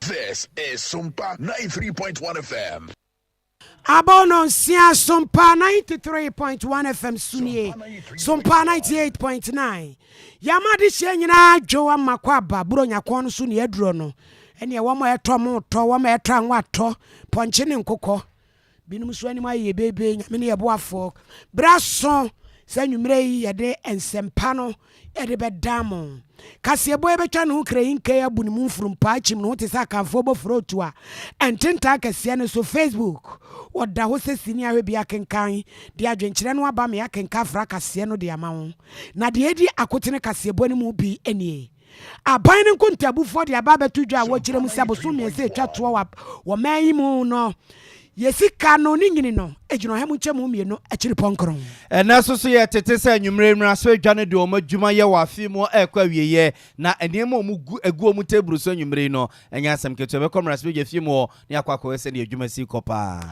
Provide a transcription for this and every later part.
This is Sompa 93.1 FM. Abono Sia Sompa 93.1 FM Sunie. Sompa 98.9. Yamadi Shenyina Joa Makwaba, Buronya Kwon Suni Edrono. And ya wama etomo to, wama etran wato, ponchini nkoko. Binum sweni ma ye bebe, nyamini ya buafo. Brason, se nyumrei yade ensempano, yade bedamo. Kasi ebo ebetwa no kra yinke ya buni mumfuru mpaachim no te sa kanfo bofro toa ententa kase ne so Facebook oda ho se sini ahwe bia kenkan de adwenkyere no aba me yakenka fra kase no de amawo na de edi akotene kase ebo ne mu bi enie aban ne nkontabufo de aba betudwa wo kyere mu saboso me se twa to wo man mu no Yesika no ni nyini no ejino hemu chemu mienu akiri ponkron na so ye tete se anwumre mra so adwane de o madwuma ye wa afi mu ekwa wieye na enema mu egu mu teburu so anwumre no enya asem keto be komra so ye fi mu ne akwakọ se ne adwuma si kopa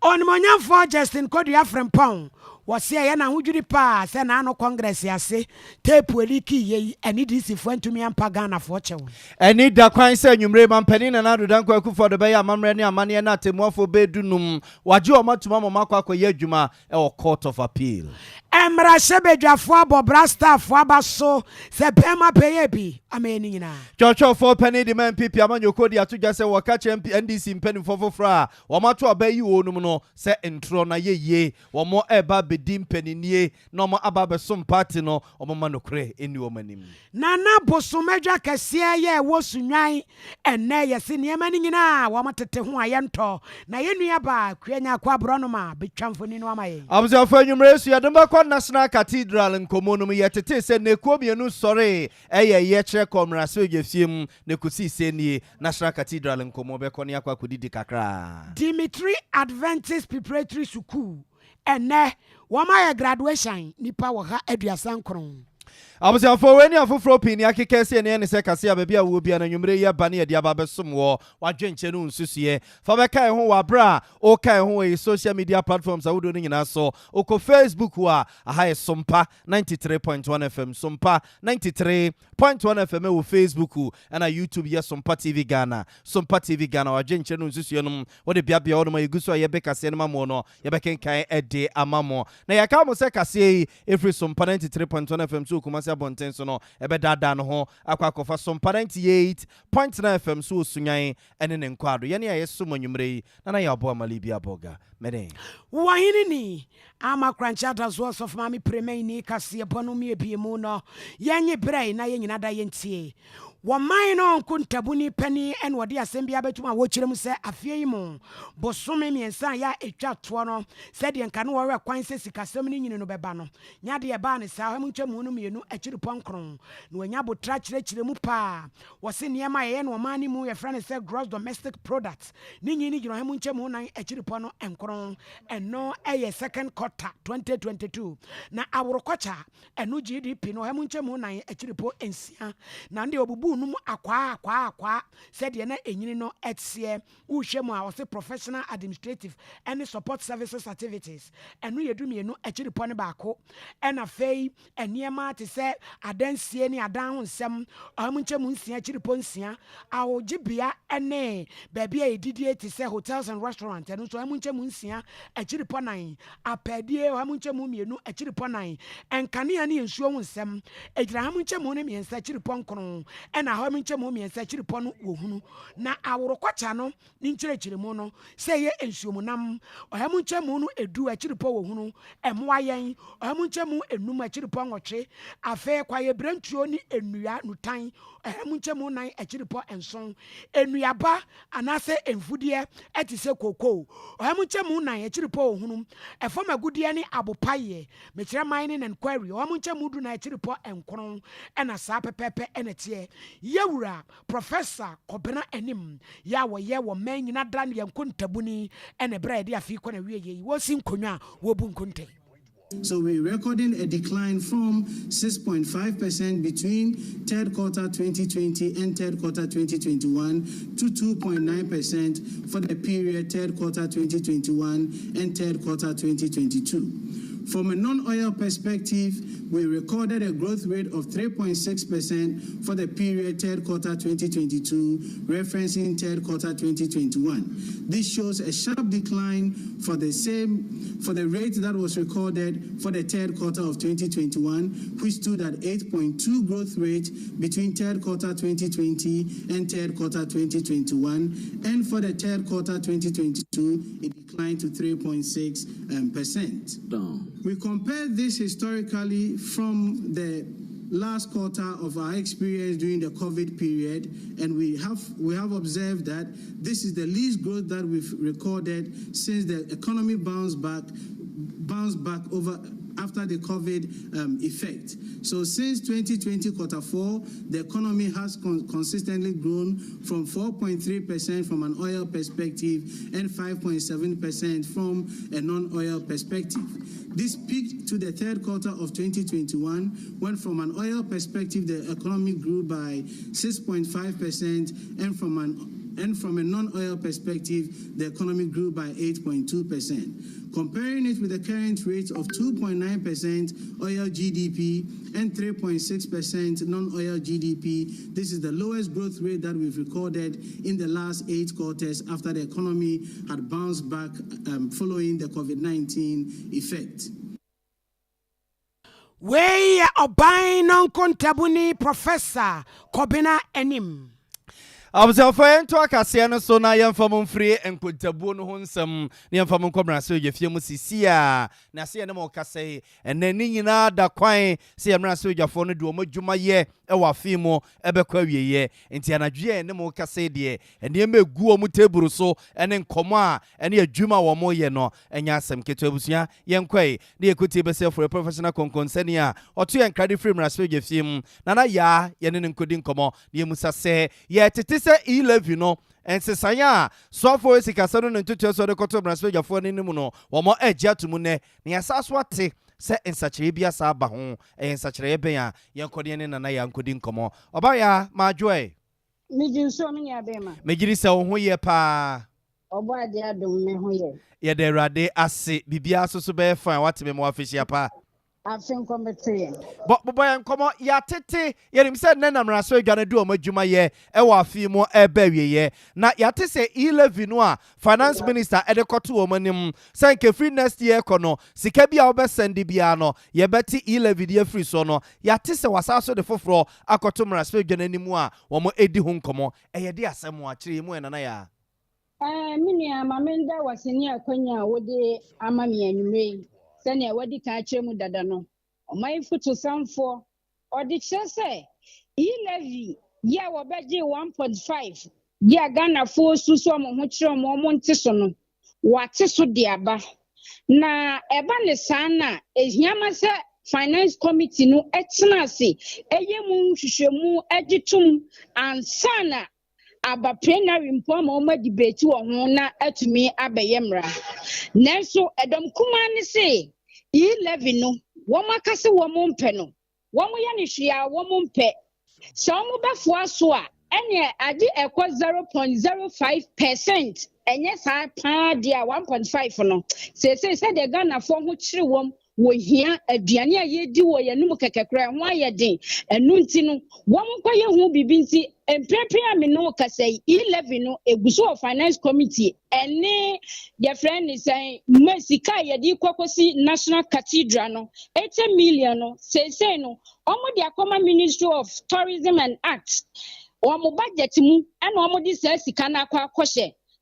on monyamfo Justin Kodu Afrempon wose ye na hudwiri pa se na ano congress ase tape eliki ye ani disi fo antumi ampa Ghana fo chewo eni da kwan se anwumre mampani na nado dan kwaku fo de be ya mamre ne amane na temuafo bedunum waje o matuma mama kwakọ ye adwuma e o court of appeal Emra shebedwafo abobra staff abaso se pema peyebi ameni nyina chocho for penny the man pipi amanyoko di atudwa se waka champion NDC mpeni fofofra wo mato abayi wonum no se intro na yeye wo mo eba bedim peninie no mo ababe som party no o mo manokre eni wo manim nana bosomedwa kase ye wo sunwan enne yesi niema ni nyina wo matete ho ayento na yenua ba kwanya kwa bronoma betwamfoni no amaye abuzia fa anwumre su yademba kwa National Cathedral nkomonum yetete se nekuo mienu sore eye ye kire komra so yefiem nekusi senie National Cathedral nkomo be kone akwa kodidi kakra Dimitri Adventist Preparatory School ene wama ya graduation nipa wo ha aduasan kron Abuzia for weni afofro pini akekese ne se kase ababi a wo bia na nwumre ye ba ne ye dia ba besom wo wadwenche no nsusuye fa be kai ho wa bra o kai ho e social media platforms awodo no nyina so oko Facebook wa aha e Sompa 93.1 FM Sompa 93.1 FM wo Facebook and YouTube ye Sompa TV Ghana wadwenche no nsusuye no wo de bia wo no ma yeguso ye be kase no mamo no ye be kenkan ede amamo na ye ka mo se kase every Sompa 93.1 FM so kuma bonten so no ebe dada no ho akwakofa Sompa 98.9 FM so sunyan ene ne nkwado ye ne yeso manwumre na ya obo amalibi aboga mede wahini ni ama kranchata so of mami premei ni kase bono mi ebiemu no yenye brei na yenyina da yentie Wamai no nkuntabuni penny and wadi assembly abetuma wochirem se afie mu bosome miensa ya etwa to no said yenka no wore kwan se sikasem ni nyine no beba no nya de eba ne sa hemu ntwemu no mienu akiri ponkron no wanya botra chire mu pa wose niema ye no mani mu ye friend say gross domestic product ni nyini gino hemu ntwemu nan akiri po no enkron eno eye second quarter 2022 na aworokocha eno GDP no hemu ntwemu nan akiri po ensia na ndi obubu num akwa said ye na enyini no etsie uhwemu a wose professional administrative and support services activities enu yedumienu akiripo ne baako ena fei eniema te se adansie ne adan ho nsem amunchemu nsia akiripo nsia awogibia ene baabi a edidie te se hotels and restaurants enu so amunchemu nsia akiripo nan apadie amunchemu mienu akiripo nan enkane ne nsuo ho nsem egira amunchemu ne miensa akiripo nkron na ha minchemu miensa chiripo no wohunu na aworokocha no ni nchirechiremu no se ye ensuomunam ohamunchemu no edu achiripo wohunu emoa yen ohamunchemu enum achiripo nwotwe afa kwaye brantuo ni enua nutan ohamunchemu nan achiripo enson enuaba anase enfudie etise koko ohamunchemu nan achiripo wohunu efoma gudie ni abopaye mekire mine and query ohamunchemu du na achiripo enkron ena sa pepepe enetie Yewura Professor Kobena enim ya wo man nyina dan yankontabuni ene brede afi ko na wieye wo sin konwa wo bu nkonte. So we're recording a decline from 6.5% between third quarter 2020 and third quarter 2021 to 2.9% for the period third quarter 2021 and third quarter 2022. From a non-oil perspective, we recorded a growth rate of 3.6% for the period third quarter 2022, referencing third quarter 2021. This shows a sharp decline for the rate that was recorded for the third quarter of 2021, which stood at 8.2 growth rate between third quarter 2020 and third quarter 2021, and for the third quarter 2022, it declined to 3.6%. We compared this historically from the last quarter of our experience during the COVID period, and we have observed that this is the least growth that we've recorded since the economy bounced back after the COVID effect. So since 2020 quarter four, the economy has consistently grown from 4.3% from an oil perspective and 5.7% from a non-oil perspective. This peaked to the third quarter of 2021, when from an oil perspective, the economy grew by 6.5%, and from a non-oil perspective, the economy grew by 8.2%. Comparing it with the current rate of 2.9% oil GDP and 3.6% non-oil GDP, this is the lowest growth rate that we've recorded in the last 8 quarters after the economy had bounced back following the COVID-19 effect. We are buying non-contabuni Professor Kobina Enim. Abusafo to akase no so na yemfam mfiri enkontabuo no ho nsem na yemfam nkomra so yefie mu sisia na se ne mo kase enani nyina da kwan se yemra so yafo no de o madwuma ye e wa fi mu ebekwa wieye enti anadwe ne mo kase de ene megu o mu teburu so ene nkomo a ene adwuma wo mo ye no enya asem keto abusua yenkwai na yekuti bese for a professional konkonsani a oto yen credit free mra so yefie mu na ya ye ne nkodi nkomo na yemusa se ye tete se 11 no ensesanya so for esikasa no ntutu so de koto braspeja fo ni mu no wo mo agya tumu ne na yasaso ate se ensachire bia sa ba ho ensachire ben a yenkode ne nana yankodi nkomo oba ya majoe mejin so me ya be ma megiri se wo ho ye pa obo ade adom me ho ye ye de rade ase bibia so be fine wateme mo afishia pa afin komete boy nkomo ya tete yerim se ne na mraso adwane du o madwuma ye e wa afi mu e ba wieye na ya te se 11 no a finance minister e de koto o manim se nke free next year kono sika bia obesende bia no ye beti 11 dia free so no ya te se wasaso de foforo akoto mraso adwane nimu a wo mo edi ho nkomo e ye de asem a kire mu na ya mini amamenda wasini akonya wode amami anwumei sene wadi ka chemu dada no omai futu samfo odi chese e-levy ya wobeje 1.5 ya Ghana fo susu mo ho kire mo nte so no wate so de aba na eba ne sana ehiama se finance committee no etena se eye mu hwehwemu agitum ansana aba plenary mpoma o ma debate wo ho na atumi abeyemra nanso edom kuma ne se e-levy no wo makase wo mpe no wo mo ye ne hwea wo mpe so mo befo aso a ene ade ekọ 0.05% enye sa pa dia 1.5 no se de Ghana fo ho kire wom wo hia aduane a yedi wo ye num kekekra ho ayeden enu nti no wo mko ye hu bibi nti empepe a me no kasai e-levy no eguso finance committee ene your friend is saying mesika ye di kwakosi national cathedral no 80 million no say no omo di akoma ministry of tourism and arts omo budget mu ena omo di sika na akwa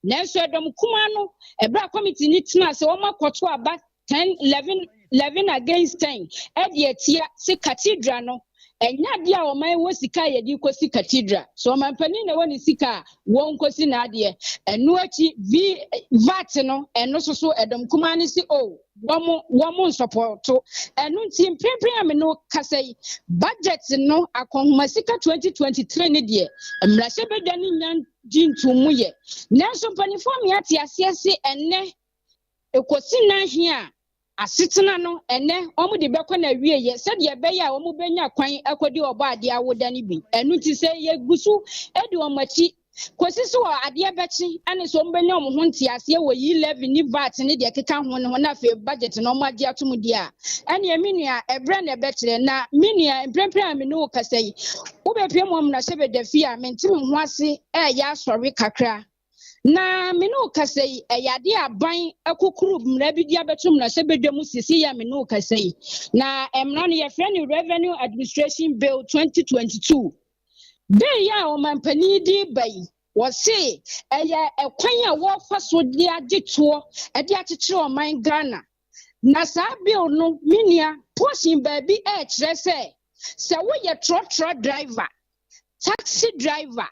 nanso edom kuma no ebra committee ni tena se omo akoto aba 11 against 10 edia se cathedral no enya dia o mai wo sika ye di kosi cathedral so mampani na woni sika won kosi na ade enu achi VAT no eno so edom kuma ni si o womo support enu nti mpempem am no kasai budget no akonhoma sika 2023 ne de mrahye bedani nyan jintumu ye nanso panifom ya ti asiase enne ekosi na hia asetena no ene omu de bekọ na wie ye se de be ya omu benya kwan akodi obo ade awoda ni bi enu ti se ye gusu edi omachi Kosi so adeɛ bɛkye ane so mbɛnya ɔmo ho ntiaseɛ wɔ yi levy ni VAT ne deɛ keka ho ne ho na afei budget no ɔmo agye ato mu deɛ ɛne minua ɛbrɛ na ɛbɛkyerɛ na minua mprɛmprɛ a me ne wo kasa yi wobɛpie mu ɔmo na hyɛ bɛdafi a mente me ho ase ɛyɛ asɔre kakra na me ne wo kasa yi ɛyɛ adeɛ aban akukuru mmara bi di abɛto mu na hyɛ bɛdwa mu sisi ya me ne wo kasa yi na mmara no yɛfrɛ no Revenue Administration Bill 2022 Day ya omampani di bayi wose eye ekwan a wo fa so di agetoɔ de akyekyere oman Ghana na saa bill no minia portion baabi e kyerɛ sɛ wo yɛ trotro driver taxi driver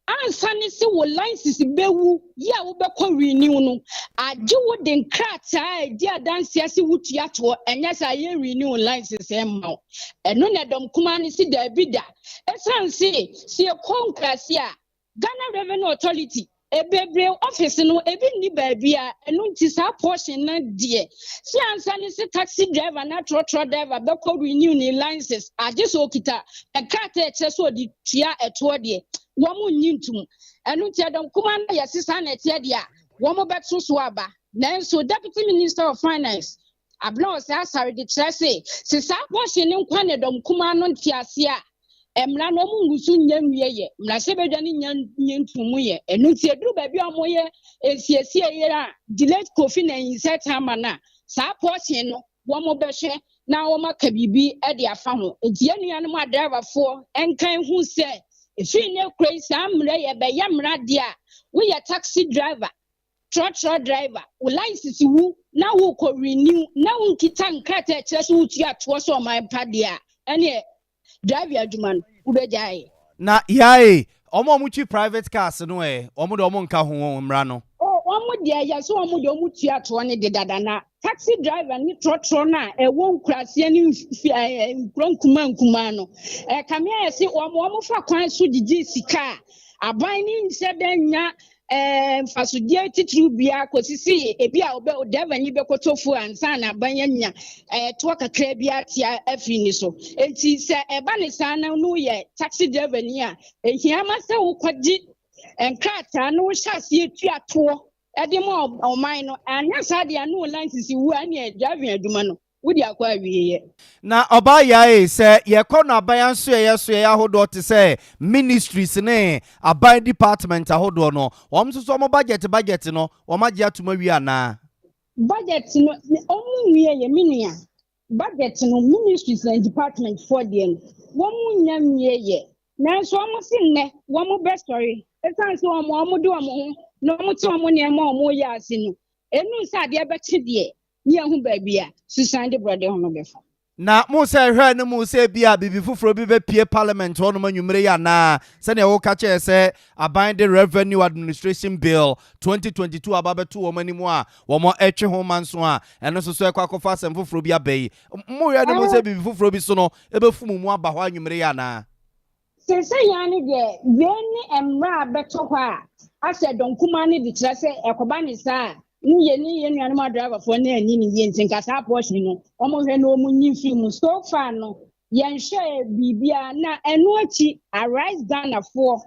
ansa ne se wo license bewu ya wo bɛkɔ renew no agye wo de nkrataa di adanse ase wutua to enya sa ye renew license emma eno na dom kuma ne si da bi da esan se konkrasi a Ghana Revenue Authority ebebre office no ebi ni baabi a eno nti sa portion na de si ansa ne se taxi driver na trotro driver bɛkɔ renew ni license agye so kita nkrataa kyerɛ so di tua ɛto de womu nyintum enu ti adam kuma na yesisa na tie dia womu beto so aba nanso deputy minister of finance abla o asare de kyerɛ sisa portion ne nkwa ne dom kuma no ntiase a emra no mu ngusu nyanwie ye mra se bedwa ne nyantum ye enu ti eduru ba bi omo ye esiesie ye a delayed coffee na insert ama na sa portion no womu behwe na womu ka bibi e de afa ho enti enua no driver fo enkan hu se if you know crazy, I'm ready. We are taxi driver, trotro driver. We license you now. We could renew now. We can cut a chest with your toss on my padia. And yeah, drive your man. Ubejai. Na yai. Omo muchi private cars no eh. Omo do omo nka ho mrano. Oh, omo dia ya so omo do omo tua to ne de dadana. Taxi driver ni trotro na e won krasie ni nkuma no e kamia yesi omo fa kwan so digi sika aban ni nse danya fasodie titru bia kosisi ebi a obe driver ni bekotofu ansa na aban nya to kakra bia tia afi ni so enti se eba ne sa na no ye taxi driver ni a ehia ma se wo kwaji enkrata no hyase tua to edimo oman no anya sade anu license wu anya driving aduma no wudi akwa wiye na oba yae se ye kono aban so ye ahodo te se ministries ne aban department ahodo no wom so mo budget no wo magye atuma wi ana budget no omu wiye ye minia budget no ministries and department for them womu nya wiye ye na so omu sinne womu best story esan so omu do omu no mo to mo ne ma mo ya ase no enu sa de beche de ni ahu baabia susan de brother ho no befa na mo se hwe ne mo se bia bibi fufuro bi be pie parliament ho no manwumre ya na se ne wo ka che se aban the Revenue Administration Bill 2022 ababeto wo manimu a wo mo etwe ho manso a eno so so ekwakofa asem fufuro bi abai mo hwe ne mo se bibi fufuro bi so no ebefu mu aba ho anwumre ya na se yani de yeni emra beto ho a ase donkuma ne de kyerɛ sɛ ekoba ne saa ni ye nuanu driver for na ani ni ye ntinka saa portion no omo hwɛ no omu nyimfi mu so far no yenhwɛ bibia na eno achi arise Ghana for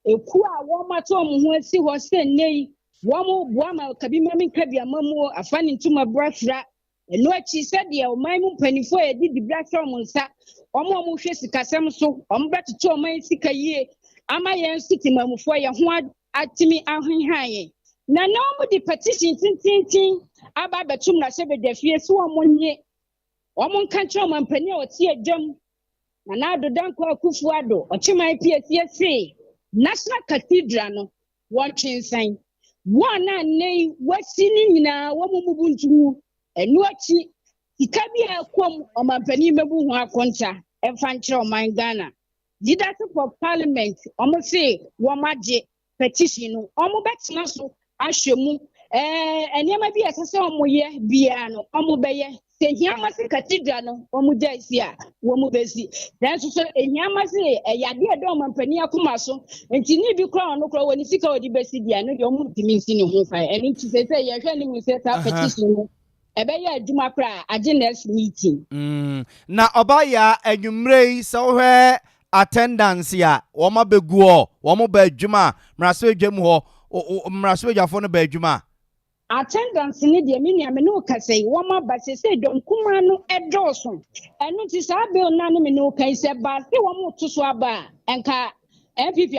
eku a wo mato omo ho asi ho sɛ nei wo mo boa ma kabi mami kabia mamu afa ne ntuma brafra eno achi sɛ de o man mu panifo e di brafra omo nsa omo hwɛ sikasɛm so omo bɛtoto oman sika yie ama yen sitimamufo ye ho atimi ahwenhaye na na omo di petition tintintin aba betum na hye bedafie so omo nye omo nka kye omo mpani a otie adwam na na adodanko akufu ado ochiman PSC National Cathedral no wotwensan wona nei wasi ni nyina womo mubuntu enu achi sika bi akom omo mpani mebu ho akonta emfa nkyere oman Ghana leadership of parliament omo say womaje petition no omo betina so ahwemu enema bi asese omo ye bia no omo beye se hiama se cathedral no omo jaisi a womo besi dan so ehiama se yade ade omo mpani akoma so enti ni bi kra no kra woni sika odi besi bia no de omo timi nsi ne ho fa eni ti se ye hwe ni mu se ta petition no ebeye adwuma kra age next meeting na obaya anwumrei so hwe attendance ya woma beguo womo ba adwuma mraso adwam ho mraso adwafo no ba adwuma attendance ni de me nua me no kase woma ba se don kuma no edoso enu ti sa be na me no kan se ba se womo to so aba enka MPP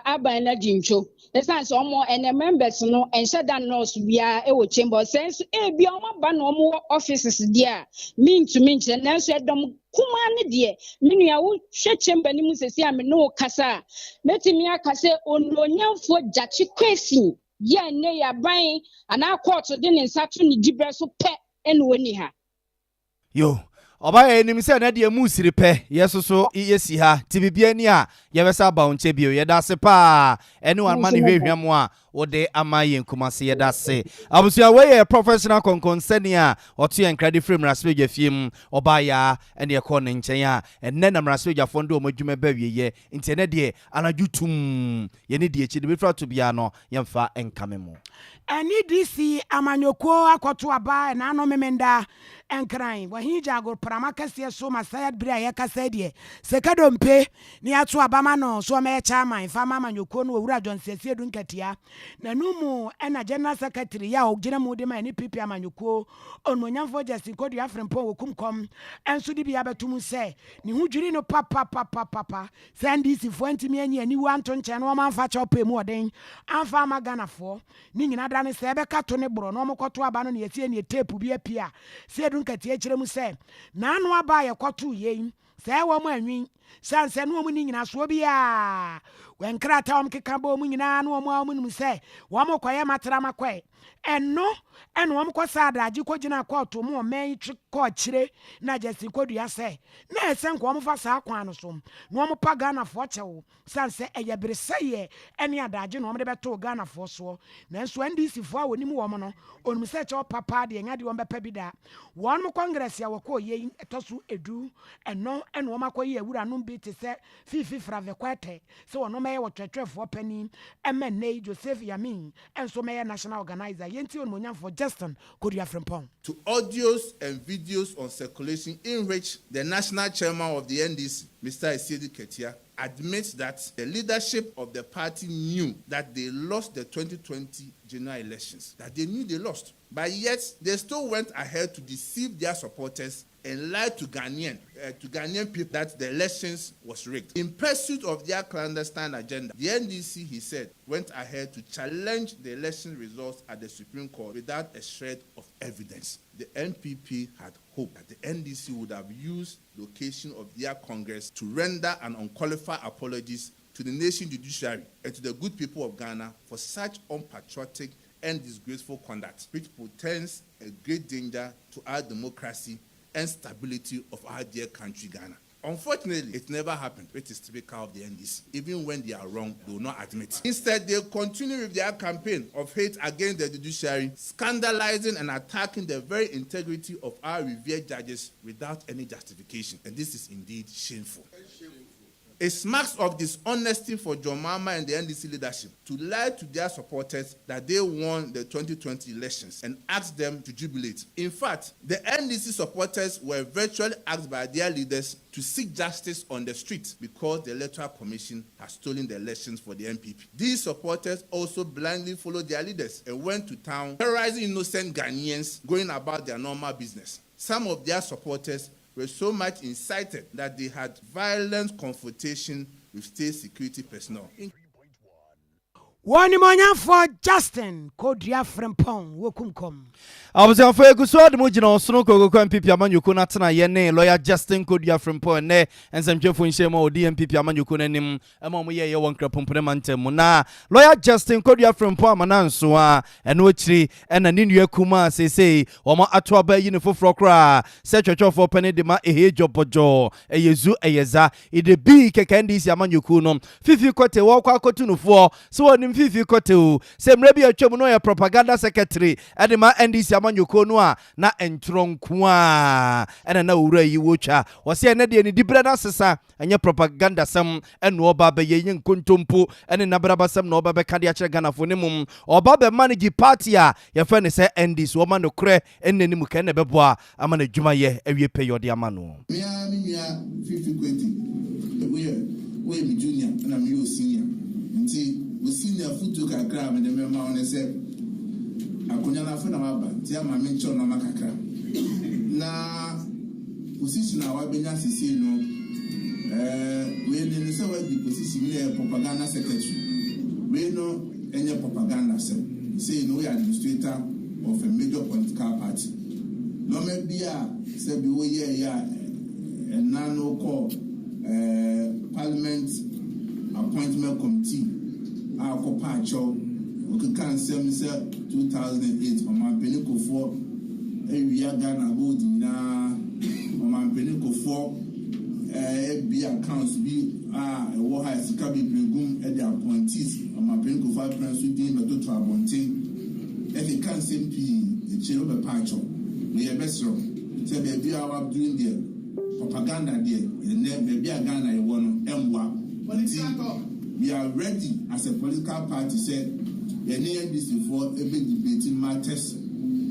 aba na jincho esan so omo ene members no ense dan nurse bia e wo chamber sense e bia omo ba no omo offices dia mean to mean na so edom kuma ne de me nua wo hwe chamber ni mu sesi a me no kasa metimi akase ononyamfo jachi kwesi ye ne ya ban ana court de ne nsato ne dibre so pe ene woni ha yo oba enim se na de mu siri pe yesoso yesi ha tibibia ni a yebesa ba onche bio yedase pa ene wan ma ne hwehwem a wode amaye nkumase yedase abusia we professional konkonseni a oto en credit frame raspeja fiem oba ya ene ye ko ne nchen a enne na raspeja fondo omadwuma ba wieye ntene de anajutum ye ne de echi de befra to bia no yemfa enkamemo ani disi amanyoko akoto aba na no memenda enkran wa hija go prama kase so masayad bria ye kase de sekadompe ni ato aba ma no so me chairman fa amanyoko no owura John Sese du nkatia na numu ena general secretary ya ogina mu de ma ni pipi amanyoko onmonyamfo Justin Kodu Afrempo wokumkom enso di bia betum se ni hudwiri no papa sandi si fuantimi ani wanto nche no manfa chope mu oden anfa magana fo ni nyina da ne se ebeka to ne bro no mokoto aba no ne yetie ne tape bi apia se edu nkatie kire mu se na anu aba ye koto yen se wo mu anwin sanse no mu ni nyina so bia wenkrata om keka bo mu nyina no mu num se wo mo koye matara makwe eno wo ko sada agi ko gina court mu men ko kire na Justin Kodu ya se na esen ko mo fa sa kwan no so no mo pa Ghana fo chewo sanse eye bereseye ene adaje no mo de beto Ghana fo so na nso NDC fo awoni mu wo mo no onum se che papa de nya de wo bepa bi da won mo congress ya wo ko ye etosu edu eno wo makoye awura no bi te se fifi frave kwete se wo no me wo twetwefo pani emene Joseph Yamin enso me national organizer yenti on monyam for Justin Kodu Afrempo to audios and videos on circulation in which the national chairman of the NDC, Mr. Esiedi Ketia, admits that the leadership of the party knew that they lost the 2020 general elections, that they knew they lost. But yet, they still went ahead to deceive their supporters and lied to Ghanaian people that the elections was rigged. In pursuit of their clandestine agenda, the NDC, he said, went ahead to challenge the election results at the Supreme Court without a shred of evidence. The NPP had hoped that the NDC would have used the occasion of their Congress to render an unqualified apologies to the nation judiciary and to the good people of Ghana for such unpatriotic and disgraceful conduct, which portends a great danger to our democracy and stability of our dear country, Ghana. Unfortunately, it never happened, which is typical of the NDC. Even when they are wrong, they will not admit. Instead, they continue with their campaign of hate against the judiciary, scandalizing and attacking the very integrity of our revered judges without any justification. And this is indeed shameful. It marks of dishonesty for John Mahama and the NDC leadership to lie to their supporters that they won the 2020 elections and ask them to jubilate. In fact, the NDC supporters were virtually asked by their leaders to seek justice on the street because the Electoral Commission has stolen the elections for the NPP. These supporters also blindly followed their leaders and went to town, terrorizing innocent Ghanaians going about their normal business. Some of their supporters were so much incited that they had violent confrontation with state security personnel. One morning for Justin Kodu Afrempo wokumkom. Abusia for eguso de mugina osoro kogo MPP amanyuko na tena ye ne lawyer Justin Kodu Afrempo ne ensamtwefo nhema odi MPP amanyuko nanim ema mo ye won krapompene mantem na lawyer Justin Kodu Afrempo amananso a eno akiri ena ne nua kuma sesei omo ato aba yi ne foforo kra se twetwefo pane de ma ehe jobojo eyezu eyeza ide bi keke ndisi amanyuko no fifi kote wo kwa kotunufo so woni fifi kote o se mra bi atwam no ye propaganda secretary ade ma NDC amanyoko no a na entronko a ena na owura yi wocha wo se ene de ni dibre na sesa enye propaganda sam eno oba be ye nkontompo ene na brabasam na oba be kade a kire Ganafo ne mum oba be manage party a ye fa ne se NDC wo ma no kre enne ni mu ka ne beboa ama na dwuma ye awie peyode ama no mia fifi kwenti be junior and I'm your senior. We senior food to Kakra and the member on the set. I couldn't have found tell my mention on Macacra. Now, position our business is, we in the position there, propaganda secretary. We know any propaganda say no administrator of a major political party. No maybe say be and now call Parliament Appointment Committee. Our copacho, we can say 2008 on my penico for a Ghana holding now on my penico for be accounts be a war has to be bring at the appointees on my penico 5 prince with him, but to abonting. If you can't say the chill of a patch, we are best wrong. Say, baby, I was doing the propaganda there, and then baby, I Ghana, you want to we are ready as a political party, said, the NDC for every debating matters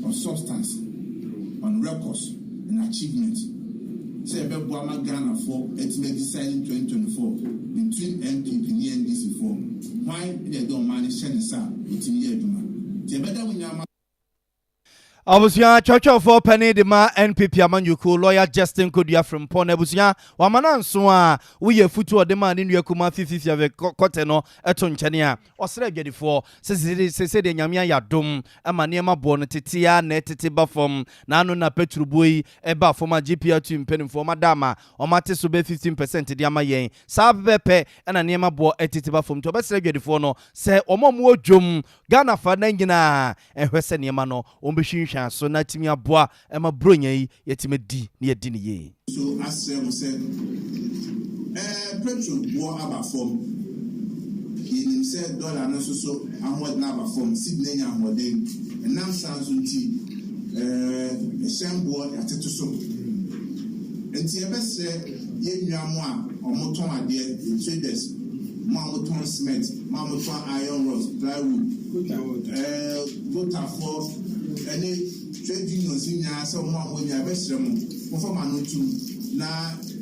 of substance, on records and achievements. Say, Buama Ghana for it may decide in 2024 between MPP and NDC for why they don't manage Shenisa between Yeduma. The better when you're Abusia Chocho for Penny de Ma NPP Amanyuku lawyer Justin Kodia from Pon Abusia Wamana Soa we ye futu de man in Yakuma 50 of a coteno eton chenia or sregedi for says de Yamia ya dum a maniama born titia netitiba from Nano na Petrubui eba for my GPR to impeding for Madama or Mate sube 15% diama yen Sab Bepe and a Niema bo etitiba from Tobas regedi for no say Omo Jum Ghana for Nangina and Western Yamano Umbishin so na timi aboa e ma bronya yi yetime di na yedi ne ye so asem say petrol bo aba form he said dollar no so ahod na aba form Sydney nya ahode enam sanso nti sembo ateto so enti ebese ye nnuamo a omoton ade traders Mamoton cement, Mamoton iron rods, plywood, butter for any trade unions in your someone when you are best room, for Manutu, na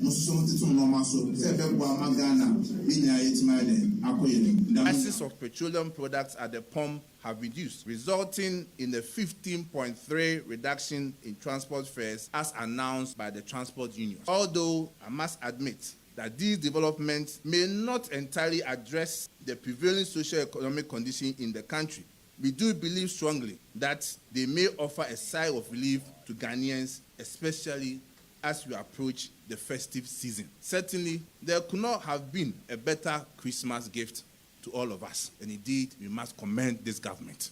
Musumo normal so, Sebebwa Magana, in your prices of petroleum products at the pump have reduced, resulting in a 15.3% reduction in transport fares as announced by the transport union. Although I must admit that these developments may not entirely address the prevailing socio-economic condition in the country, we do believe strongly that they may offer a sigh of relief to Ghanaians, especially as we approach the festive season. Certainly, there could not have been a better Christmas gift to all of us, and indeed, we must commend this government.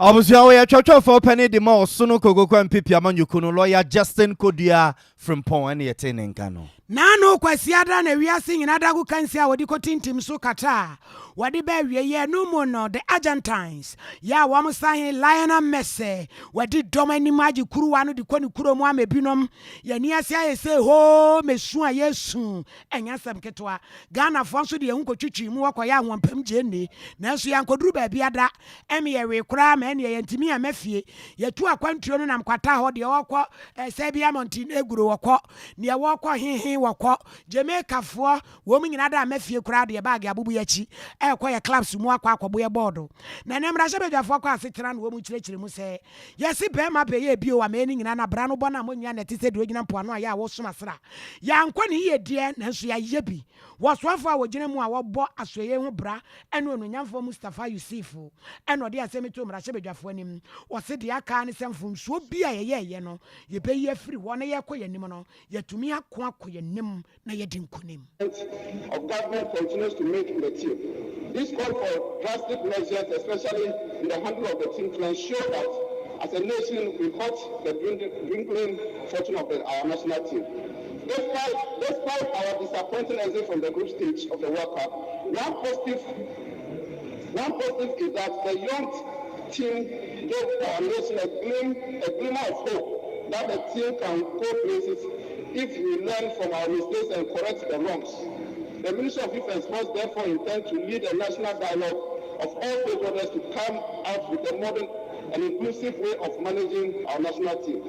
Abusia we Chocho for Penny de Ma Sono Kogoko MPP Amanyuku no lawyer Justin Kodia from Pon and Yetene Nkano. Nano kwasiada na wiase nyinada ku kansia wodi kotintim so kata wodi ba wieye no mo no the Argentines ya wam sahin Lionel Messi wodi domani maji kuruwa no de koni kuro mu amebinom ya ni ase ayese ho mesu ayesu enyasem ketwa Ghana fo so de ehun kotwitwi mu wakoya ahompam jeni na so yankoduru ba biada eme we kura ma ene yantimi amafie yetu akwantuo no nam kwata ho de wokọ Serbia Montenegro wokọ ne wokọ hehe wokọ Jamaica fo wo mu nyina da amafie kura de bag abubu yachi ekoye clubs mu akwakobo ye board na nemra shebedwafo akwa asetena no wo mu kirekire mu se yesi be ma be ye bio wa me ni nyina na bra no bona mo nya na tise de ogina mpo ano aya wo soma sra ya nkwa ne ye die na nso ya yebi wosoafo a wogina mu a wobo asoye ho bra eno ononyamfo Mustafa Yusuf eno de asemito mra shebedwafo anim wo se de aka ne semfo nsuo bia ye no ye be ye free wo na ye koye nim no yetumi akoye nim na ye dinkunim of government continues to make in the team. This call for drastic measures, especially in the handle of the team, to ensure that as a nation we halt the dwindling fortune of our national team. Despite our disappointing exit from the group stage of the World Cup, one positive is that the young team gave our nation a glimmer of hope that the team can go places if we learn from our mistakes and correct the wrongs. The Ministry of Youth and Sports therefore intends to lead a national dialogue of all stakeholders to come out with a modern and inclusive way of managing our national team.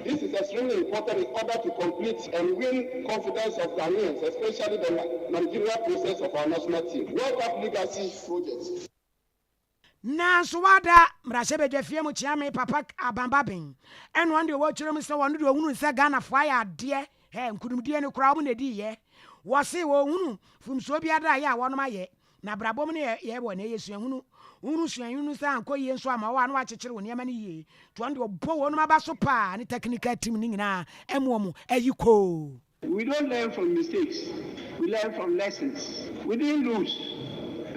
This is extremely important in order to complete and win confidence of Ghanaians, especially the managerial process of our national team. World Cup Legacy Project. Nanso wada mrasebe jefie mu chiame papa abambabin eno ande wo kyerem se wonu de ohunu se Ghana fo ya de nkudumdie ne kura mu na di ye wo se wo hunu fumso bia da ye a wono maye na brabom ne ye wo na yesu hunu hunu suanyunu sa anko ye nso ama wo anu akyekyere wo ne ma ne ye to ande obo wo no maba so pa ne technical team ni nyina emo mu ayiko. We don't learn from mistakes. We learn from lessons. We didn't lose.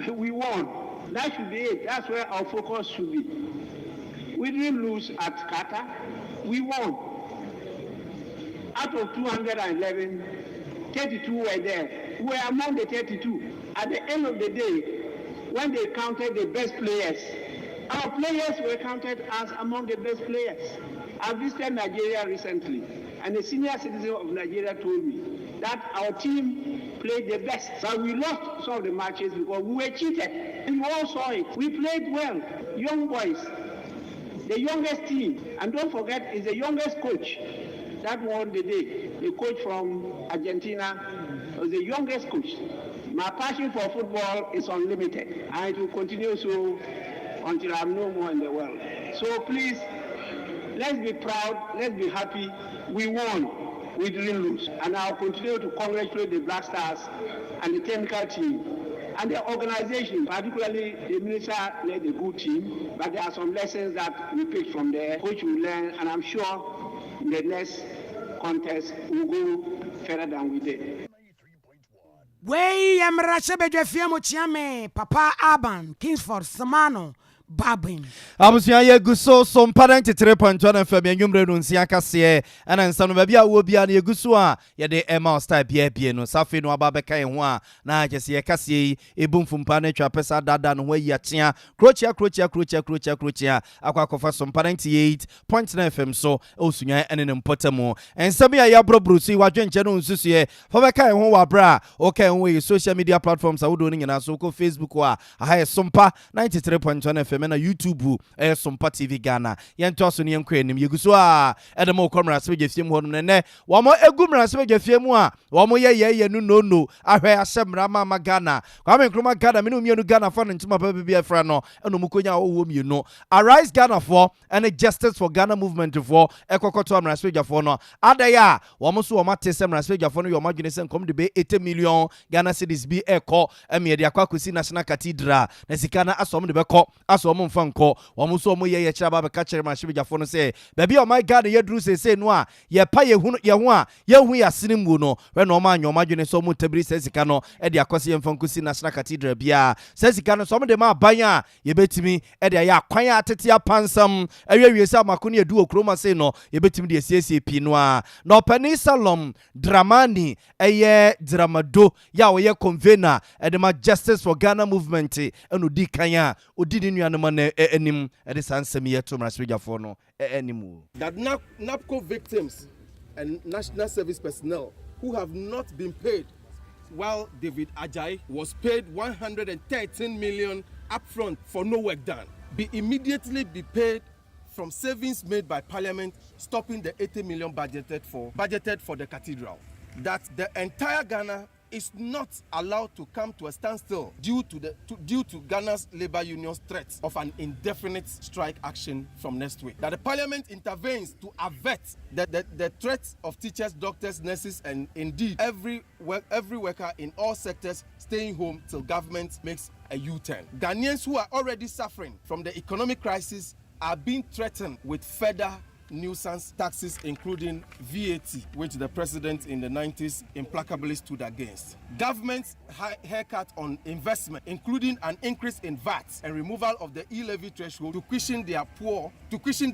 We won. That should be it. That's where our focus should be. We didn't lose at Qatar. We won. Out of 211, 32 were there. We were among the 32. At the end of the day, when they counted the best players, our players were counted as among the best players. I visited Nigeria recently, and a senior citizen of Nigeria told me that our team played the best. But we lost some of the matches because we were cheated. You all saw it. We played well. Young boys. The youngest team. And don't forget, it's the youngest coach that won the day. The coach from Argentina was the youngest coach. My passion for football is unlimited. And it will continue so until I'm no more in the world. So please, let's be proud. Let's be happy. We won. We didn't lose. And I'll continue to congratulate the Black Stars and the technical team and the organization, particularly the minister led a good team, but there are some lessons that we picked from there, which we learn, and I'm sure in the next contest we'll go further than we did. Wey amrasebe jefie mo chiame Papa Aban Kingsford Samano Babin. Abusia ye guso Sompa 93.1 FM enwumre no nsia kase ana nsa no ba bia wo bia na yeguso a ye de Emma style bia no safe no aba beka ye ho a na agese ye kase ebumfumpa na twa pesa dada no ho ayi atia krochia akwakofa Sompa 98.9 FM so osunya ene ne mpotamo ensam ya yabrobrusi wadwenche no nsusuye fa beka ye ho wa bra o kan ho ye social media platforms awodo no nyina so ko Facebook a aha ye Sompa 93.1 FM na YouTube Sompa TV Ghana yento aso ne yenkwa enim yeguso a edemo komra se begefiem ho no ne womo egumra se begefiem a womo ye nu no ahwe asemra mama Ghana kwame nkroma Ghana me no mienu Ghana for no ntuma pa bibia fra no eno mukonya wo mienu Arise Ghana for and Justice for Ghana movement for ekokoto amra se begefo no adaya womo so womo atese amra se begefo no yo madwene se nkom de be 80 million Ghana cedis bi eko eme de akwakosi National Cathedral na sikana asom de beko aso mo mfanko wo so mo ye kira ba be ka kire ma hwebejafo no se baby oh my God ye duru se no a ye pa ye hu a ye hu ya sini mu no we no ma anyoma dwene so mo tabiri se sika no e de akwase ye mfanko si National Cathedral bia se sika no so mo de ma ban a ye betimi e de ya kwan atete apansam awie se amako ne edu okroma se no ye betimi de siesie pi no a no pani salom dramani eye dramado ya wo ye convener e de ma Justice for Ghana movement eno di kan a odi ni nuanoma na enim e de sansem ye to mrasbejafo no enimu that NAPCO victims and national service personnel who have not been paid, while David Ajayi was paid 113 million upfront for no work done, be immediately paid from savings made by Parliament, stopping the 80 million budgeted for the cathedral. That the entire Ghana is not allowed to come to a standstill due to Ghana's labor union's threat of an indefinite strike action from next week. That the Parliament intervenes to avert the threats of teachers, doctors, nurses, and indeed every worker in all sectors staying home till government makes a U-turn. Ghanaians who are already suffering from the economic crisis are being threatened with further nuisance taxes, including VAT, which the president in the 90s implacably stood against. Government's haircut on investment, including an increase in VAT and removal of the e-levy threshold to cushion the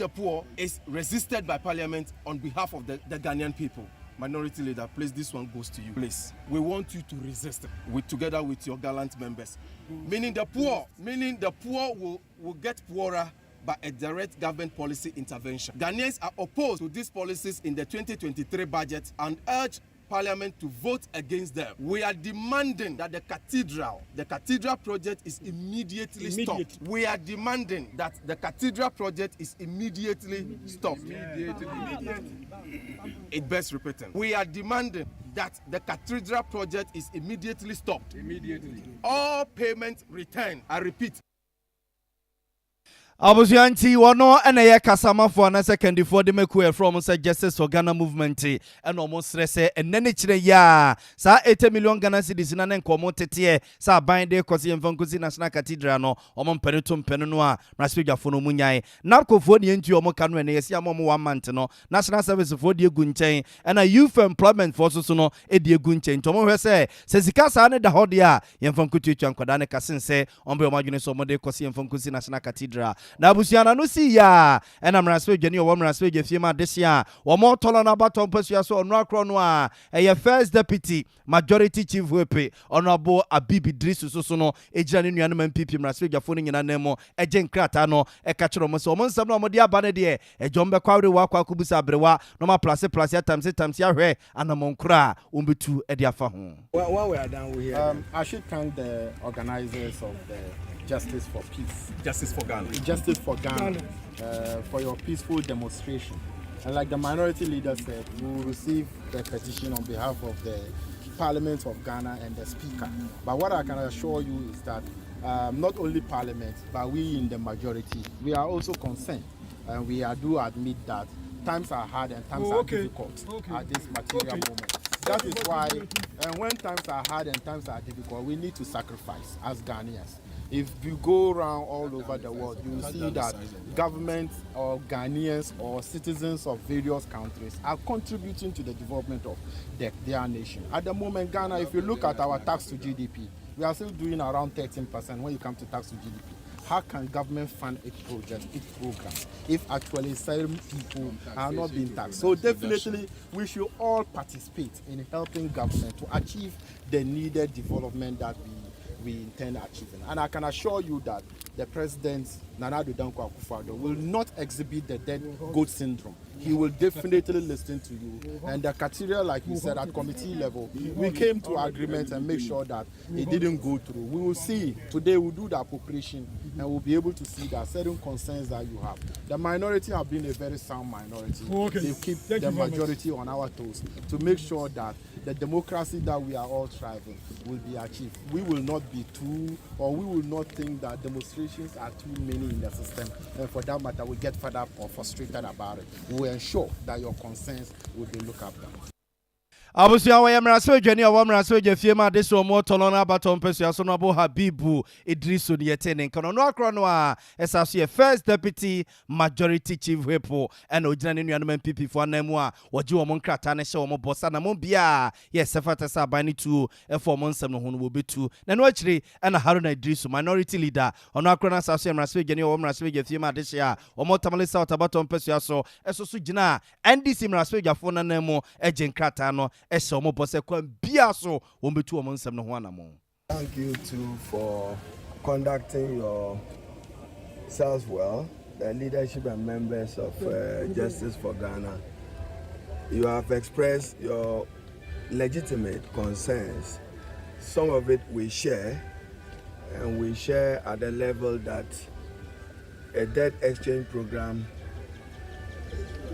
poor, is resisted by Parliament on behalf of the Ghanaian people. Minority Leader, please, this one goes to you. Please, we want you to resist together with your gallant members. Meaning the poor will get poorer by a direct government policy intervention. Ghanaians are opposed to these policies in the 2023 budget and urge Parliament to vote against them. We are demanding that the cathedral project is immediately stopped. We are demanding that the cathedral project is immediately stopped. It bears repeating. We are demanding that the cathedral project is immediately stopped. All payments returned. I repeat. Abuzianti wano ene ye kasama for na second for the make from say justice for Ghana movement and almost say enene kire ya sa 80 million Ghana cedis na nkomo tete sa ban de kwase mfankusi national cathedral no omo mpene to mpene no a mraspeja no munyan narkofo ne nti omo kanu ene yesi amom 1 month no national service for die gu nchen and a youth employment for so no e die gu nchen to mo hwe se sika sa ne da hode a yemfankutu twa nkwada ne kasense ombe omadwene so omode kwase mfankusi national cathedral na busiana no si ya ena mraspeja ni o mraspeja fiema desia wo mo tolo na baton pasua so onu akro no a eye first deputy majority chief whip honorable Abibi Idris so no ejira ne nuanu MPP mraspeja fo no nyina nemo eje nkrata no e ka kiro mo so mo nsam no mo de aba ne de ejombe kwawre wa kwa kubusa abrewa no ma place times ya hwe anamonkura umbetu e de afa ho. What we are done we here. I should thank the organizers of the Justice for Peace. Justice for Ghana. Justice for Ghana. For your peaceful demonstration. And like the minority leader said, we will receive the petition on behalf of the Parliament of Ghana and the Speaker. But what I can assure you is that not only Parliament, but we in the majority, we are also concerned. And we do admit that times are hard and times are difficult at this material moment. That is why, when times are hard and times are difficult, we need to sacrifice as Ghanaians. If you go around all over the world, you will see that governments or Ghanaians or citizens of various countries are contributing to the development of their nation. At the moment, Ghana, if you look at our tax to GDP, we are still doing around 13% when you come to tax to GDP. How can government fund its projects, its programs, if actually certain people are not being taxed? So definitely, we should all participate in helping government to achieve the needed development that we intend achieving. And I can assure you that the President, Nana Addo Dankwa Akufo-Addo, will not exhibit the dead goat syndrome. He will definitely listen to you. And the criteria, like you said, at committee level, we came to agreement and make sure that it didn't go through. We will see. Today we'll do the appropriation and we'll be able to see that certain concerns that you have. The minority have been a very sound minority. They keep the majority on our toes to make sure that the democracy that we are all striving will be achieved. We will not be too, or we will not think that demonstrations are too many in the system. And for that matter, we get fed up or frustrated about it. We will ensure that your concerns will be looked after. Abusia wa yamraso adwani a wamraso adwafie ma de so mo tolo na baton pesua so no abo Habibu Idrisu ne yetene nkan no akro no a esaso ye first deputy majority chief whip and ogina ne nuanom MPP fo anamu a woje wo nkrata ne hye wo bossa na mo bia ye sefata sa bani tu e fo mo nsem no ho no wobetu na no akire na Haruna Idrisu minority leader ono akro na asaso yamraso adwani a wamraso adwafie ma de hye a wo mo tamale sa baton pesua so eso so gina NDC mraso adwafo na namu eje nkrata no. Thank you too for conducting yourselves well, the leadership and members of Justice for Ghana. You have expressed your legitimate concerns. Some of it we share, and we share at the level that a debt exchange program,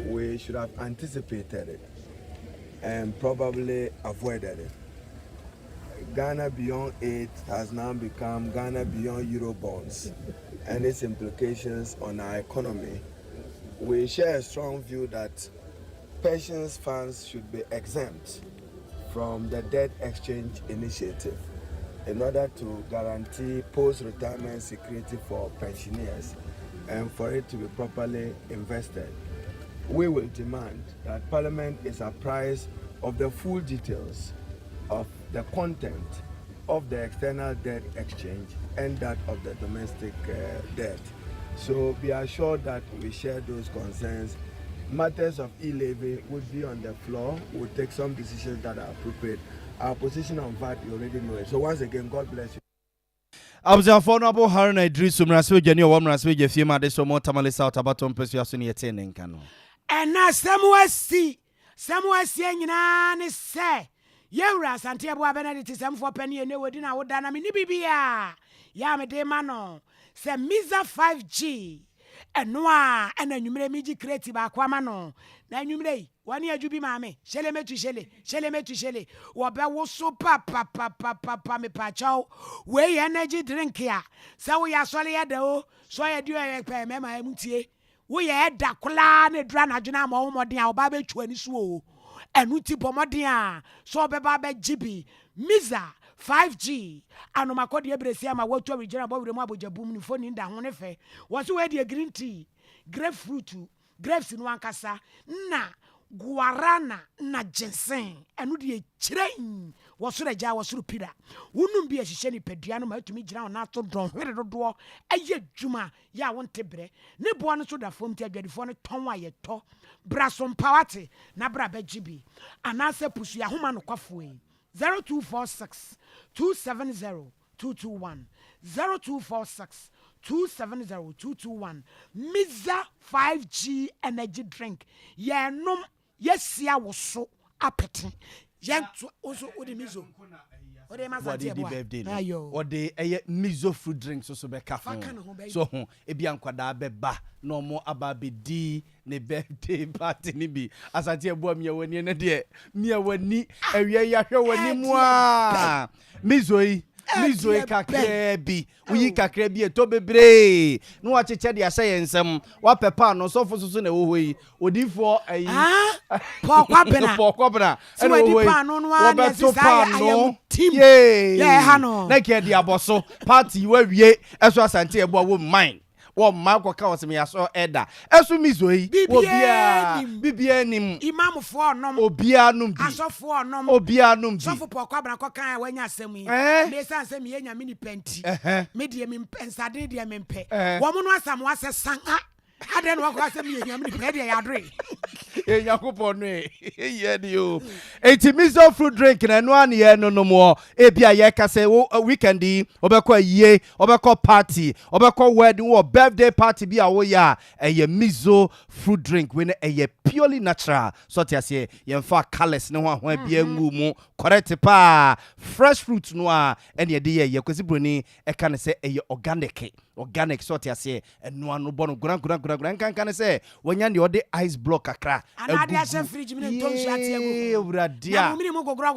we should have anticipated it and probably avoided it. Ghana Beyond Aid has now become Ghana Beyond Eurobonds and its implications on our economy. We share a strong view that pensions funds should be exempt from the debt exchange initiative in order to guarantee post-retirement security for pensioners and for it to be properly invested. We will demand that Parliament is apprised of the full details of the content of the external debt exchange and that of the domestic debt. So be assured that we share those concerns. Matters of e-levy would be on the floor. We'll take some decisions that are appropriate. Our position on VAT, you already know it. So once again, God bless you. Abuzan Honorable Haruna Idrisu mraswe jani wa mraswe jefie ma de so mo tamale sa otabato mpesua so ne yete ne nka no. Ena semwasi Samuel Sienina ne say. Yewra Santia Boa Benedict some for penny and no dinner would dana mini bibia. Yame de mano. Say Miza 5G. And noa and then you may miji creative aquamano. Then you may 1 year jubi mame. Shele me to shele. Wabe wo so papa me pacho. We energy drink here. So we are sorry at the so I do a pay mema emutie. We had da kola ne drana juna ma omodin a oba be twani so. Enu ti pomodia so beba be GB Miza 5G anoma kodi ebresi ama watu regional bo wiremu abojabum ni phone nda ho ne fe wo so we de green tea grapefruit grapes no ankasa na guarana na ginseng enu de kiren wo so reja wo so pira wonum bi ehihye ni padua no ma atumi gina na to don hwere dodo aye dwuma ya wonte bre ne bo no so da fom ti adwadifo no ton aye to bra Sompa wate na bra ba GB anase pusu ya homa no kwafoe 0246 270 221 0246 270 221 Miza 5G energy drink ye nom yesia wo so apete yentu oso odi mizo odi mazati ebo odi eye mizo fruit drink so be kafa so ho ebi ankwada beba no mo ababedi ne birthday party ni bi asati ebo mi awani ne de mi awani awie ya hwe wani mu a mizo yi kakra bi uyi kakra bi eto bebre no wa cheche de aseye nsem wa pepa no so fo so na wo yi odifo ayi pokwa so we di pa no no wa no ye ha no na ke di aboso party wa wie eso asante ebo wo mine wo mako ka wo se me yaso eda eso mizo yi bibia nim imam fo onom obia num bi asofo onom obia num bi sofo pokwa bra ko kan wanya asem yi le san se me yenya mini penti me die me pensade die me mpe wo mo no asam wa se san ade no ko asem yenya mini penti ya dre Yakupon ye dio. Eti miso fruit drink na no an ye no mo. Ebia ye ka say weekendi obekọ ye, obekọ party, obekọ wedding or birthday party bi awo ya. Eye miso fruit drink we na eye purely natural. So tia say ye mfa colors ne ho bia ngu mu. Correct pa. Fresh fruit no a ene ye de ye kwesi broni e ka ne say eye organic so tia say eno anu bono guran kan say wonya de ode ice block akra anade ase fridge mi ne tom shati egu ewradia na mi mo gogora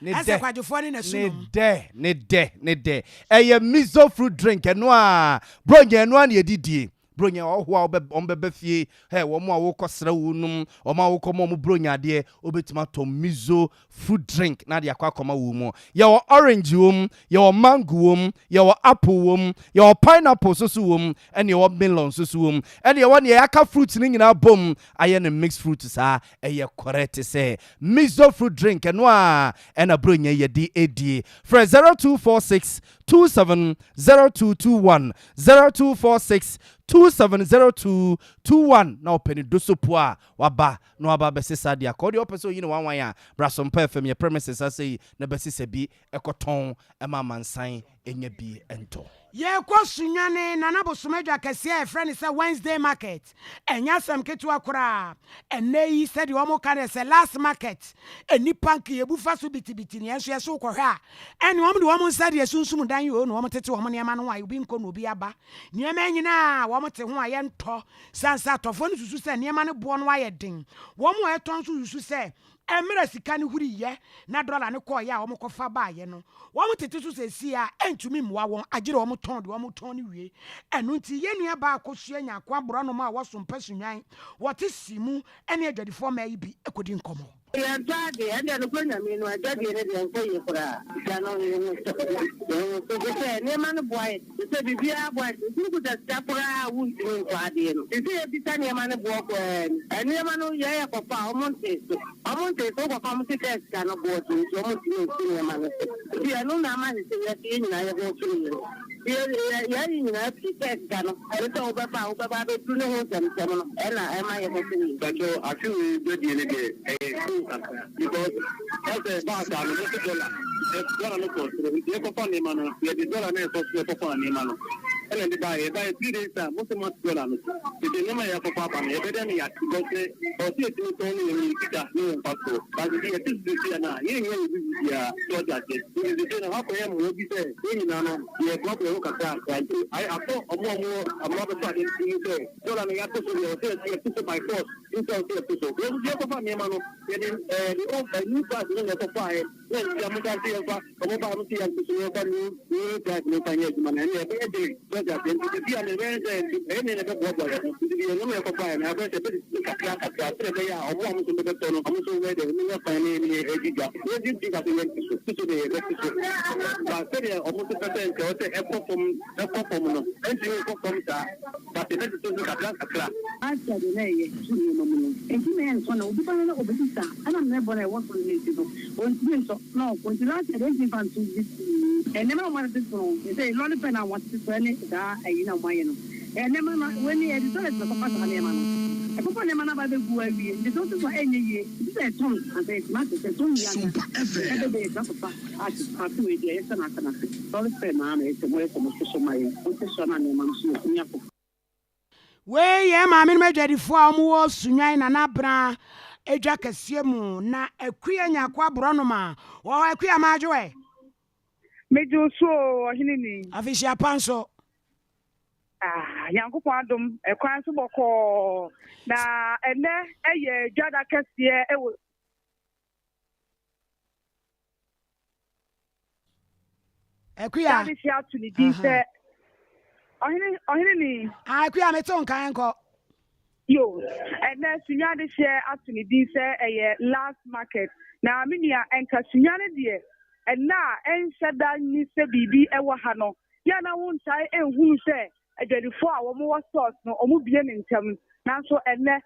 ese kwadufo ni na sunum ne de eye miso fruit drink eno a bronya eno an ye didie bronya ohwa ombebe fie he wo mo a wo kosra wunum o ma wo komo mo bronya de obetima to miso fruit drink na de akwa wo mo ye wo orange wom ye wo mango wom ye wo apple wom ye wo pineapple so wom ene ye wo melon so wom ene ye wo ne aka fruit ni nyina bom aye ne mixed fruit sa eye correct say miso fruit drink eno a ena bronya ye di edi for 0246 270221 0246 270221 na openi dosopua waba no waba besesa dia kodi opeso yini wanwan ya bra Sompa FM ye premises asei na besesa bi ekoton ema mansan enye bi ento ye kwa sunyane nana bosomedwa kese e friend say Wednesday market enya sam ketu akora enei said wo mo kan say last market eni pank ye bufa so bitibiti ne enso yeso kwohwa eni wo mo de wo mo said ye sunsum dan yo no wo mo tete wo mo ne ma no ayi obi nko no obi aba ne ma nyina wo mo te ho aye nto sansa tofo no susu say ne ma ne bo no aye den wo mo eton so susu say emira sika ne huri ye na dollar ne ko ya wo mo kofa ba ye no wo mo tete so sesi a entumi mwa won agire wo mo ton de wo mo ton ne wie enu nti ye nua ba akosua nya akwa bro no ma wo Sompa sunwan wo te simu ene adwadifo ma yi bi ekodi nkomo ya dade ande no kwanya mi no adade ne de nko yi kura ya no ni so ko ne man boy se bibia boy ku da tapura wunti nko ade no se bi ta ne man boy ko ne man ya ya ko pa o monte so ko pa mo se ka no boy so mo ti ne man ya no na ma se ya ti ni na ya go tuni ya ni na ti ka no to ba be tu ne ho sem no ela ma ya ko tuni but so afi we do ne de because as a boss I'm $1 no cost you go for money man you the dollar na so for money man and the buy 3 days, most of my dollars. If you know my papa, you better me at go say, or see it only in the no pastor. But it is this year now. You know, so that it is a half a will be there. You know, you have got to look at that. I thought a more another part in the day. So I have to by force into a episode. When you have a man, the old new class in the fire, when you have a see about the new guys, no financial man, and every so that the be on the range and the what the number of fire. I bet the Capra, they are almost in the town, almost where the new financial job. What do you think of the but almost a percent or the effort from and you from that, but the next is Capra. I said, and you may want to be over this. I don't know what I want for the no, when you like it, and never wanted to go. They say, Lord, I want to turn it down, and you know, and never when he had decided to pass on him. I put on him another way. They don't for any year. This is a tongue, and they must have told me. Every day, that's a fact. I just have to eat it. And I can solve it, man. It's a way for my professional and we ye ma me medwadi fo amwo sunwan na nabra edwa kase mu na akua nyakwa bronoma wo akua majoe mejo so ohinini afisia panso yankopon adom ekwan so boko na ene eye dwada kase ewo akua dadi sia to ni di se ohinini akua me ton kan ko yo ene sunya de share to ni di se eye last market na minia enka sunya ne de na enhyeda ni se bibi ewo ha no ya na won sai ehunu se adwadifo a wo mo stores no omo bie ne ntem nanso ene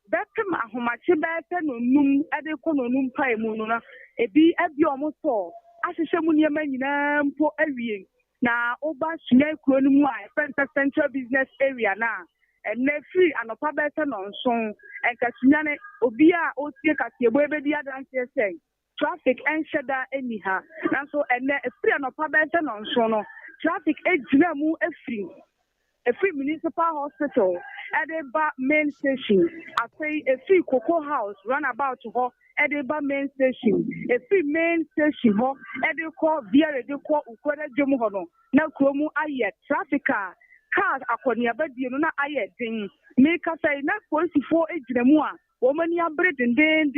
bekem ahomache bete no num ade ko no num pai mu no na ebi abi omo store ahihye mu niema nyina mpo awie na oba sunya kuro no mu a central business area na ene free anopa bete no nso enka sunya ne obi a o tie kasiebo ebedi adanse sei traffic and shada anyhow. And so and free and better non sono traffic ejinamu a free municipal hospital at the main station. I say a free cocoa house run about to her at the main station. A free main station ho at the call via the call ukwada jomuhono. Now kromu ayet traffic cars akonia bedi no ayet ding. Make us say na 44 ejinamu a woman ya bread and then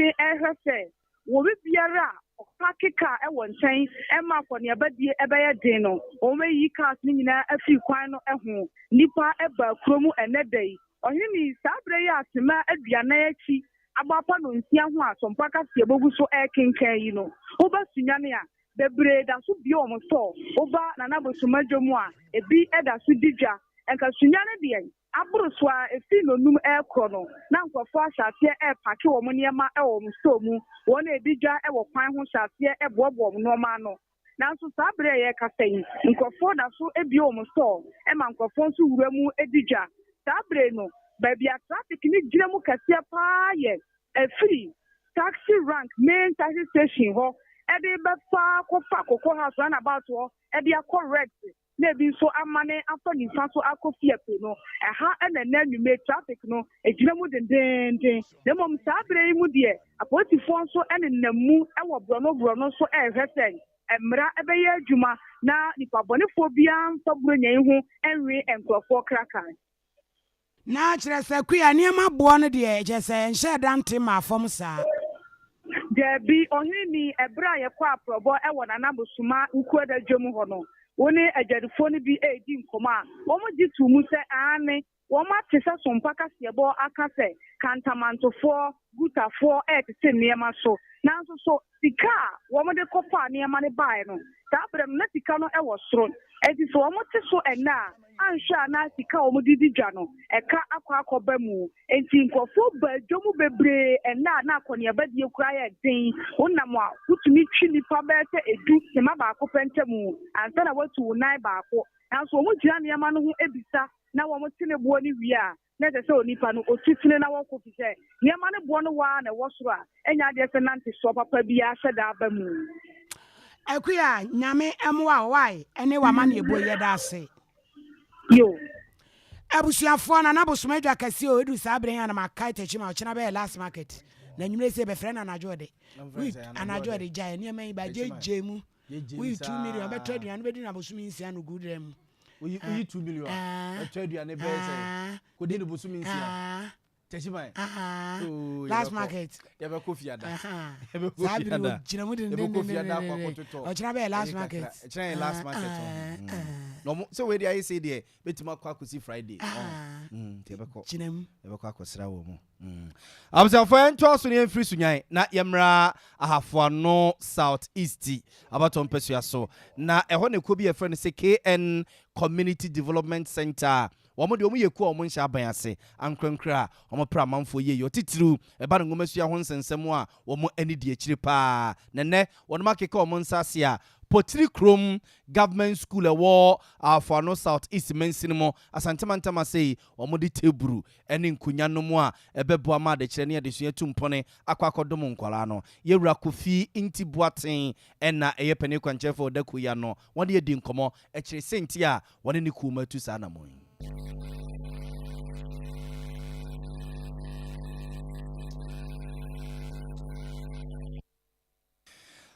say wo biara okakeka e won nchen e ma for ne abadie e beye den no o me yi cars ni nyina afi kwan no ho nipa e ba kromu enedai ohini sabre ya atema aduana achi agbapa no nsia ho asompa ka se bogu so e kenkan yi no wo ba sunyane a bebre da so bi o mo so wo ba na na bosuma dwomu a ebi e da so didwa enka sunyane de abroswa efi no num ekro no na nkofo ahate e pake wo mo niema e wo mo so mu wo na ebidwa e wo kwan ho hate e bobo mo no ma no na so sabre ye kasen nkofo da so ebi wo mo so e ma nkofo so wura mu edidwa sabre no ba bia traffic ni gira mu kase pa ye e free taxi rank main taxi station ho e de ba fa ko house run about ho e de correct maybe so amane after the so akofie pe no ha na na traffic no ejina mu den dem mom sabre mu de apotifo so namu e wo brono so ehwesen emra ebeye adwuma na nipa bonefo bia mfaburo nyan hu enwe enkrofo krakan na kire se kua niema bo no de je se nhye dante ma fom sa debi ohini ebra ye kwa probo e wo na nabosuma nkuada dwom ho no woni ajarifo ni bi edi nkoma wo mo jitu mu se ane wo ma tese sompa kasebo akase kantamantofo gutafo tese niema so nanso so sika wo mo de kopa niema ne bae no tabrem na sika no e wo soro edi so wo mo te so ena ansha na sika wo mo didi dwa no eka akwa mu enti nkofo ba dwomu bebre ena na akonia badie kura ya den wonam a wutumi twini pa bete edu se ma ba akopente mu ansa na watu nai ba akọ nanso wo mo gira niema no ho ebisa na wo mo tene buo ni wi a na de se onipa no otitine na wo ko fi se niema ne buo no wa na wo soro a enya de se nante so papa bia hyeda ba mu akua nyame emwa wai ene wa ma na ebo ye da ase Yo. Abusuafo na bosoma dwa kase o edu sa abrɛ na makai techima o chena be last market na nwumre se be frɛ na anajode we anajode jai ne man ba jeje mu we 2 million be trade na be di na bosoma nsia no good dem we 2 million trade na be say ko di no bosoma nsia techima last market ya be kofi ada ya be kofi ada chena mu den kofi ada kwa kototo o chena be last market chena last market no so we dey say there betima kwa kusi Friday tebeko chinem ebeko akosra wo mu abusafo ento so ne free sunyan na yemra ahafo no south east abaton pesua so na eho ne ko bi e friend say KN Community Development Center womo de omo yeku omo nhya ban ase ankrankra omo pra manfo ye yo titiru e ba ngoma sua ho nsensem a womo ani di akire pa nene wono makeka omo nsase a Potiri Krom Government School ewo for no South East Mensinimo asantemantama sei omodi teburu ene nkunya no mu a ebeboa ma de kire ne de sua tumpone akwakodom nkwala no yewura Kofi Intibuaten ena eye pane kwanchefo da kuya no wode ye di nkomo e kire senti a wone ne kuma tu sa na mon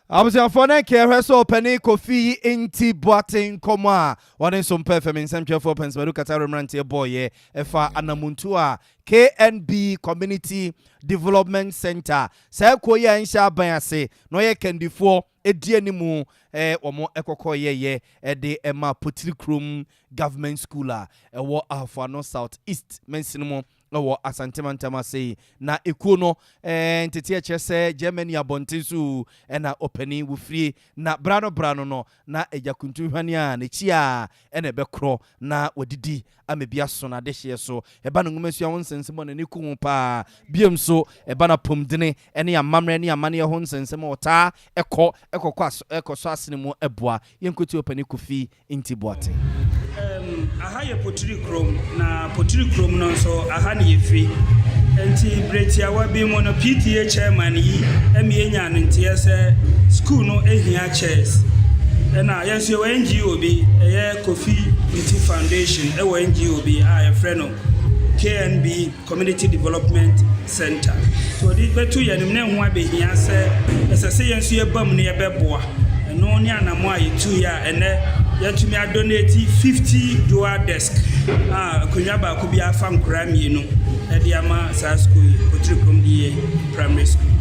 Abusiafo na kehwe so pani Kofi Intibuaten koma wone Sompa FM nsɛmtwefo pensbedu kata remrante boye efa anamuntu a KNB Community Development Center sa koye ansha ban ase no ye kandifo edi animu omo ekokoyeye de ema Potiri Krom Government School a ewo Afano South East mensinimo wo asantemantama sei na ekuo no ntete echese Germany abontinsu na opani wufrie na brano no na ejakuntu hwane a ne chia ene bekro na wadidi amebia so na dehye so eba no ngumesua wonsensemo na ne ku pa biem so eba na pomdene ene amamre ne amane ho nsensemo ota ekoso asenemo eboa yenkotu opani Kofi Intibuaten aha ye Potiri Krom na Potiri Krom no so aha ne yefi enti bretia wa bi mo no PTA chairman yi emienya no ntie se school no ehia chairs na yeso we NGO bi eye Kofi Inti Foundation e we NGO bi a ye frɛ no KNB Community Development Center so di betu ye nim ne ho abehia se esese yenso ye bam ne ye beboa eno ne anamo a yetu ya ene yatumi adonate 50 dual desk akunya ba ko bia fa nkura mienu e dia ma sa school Potiri Krom die primary school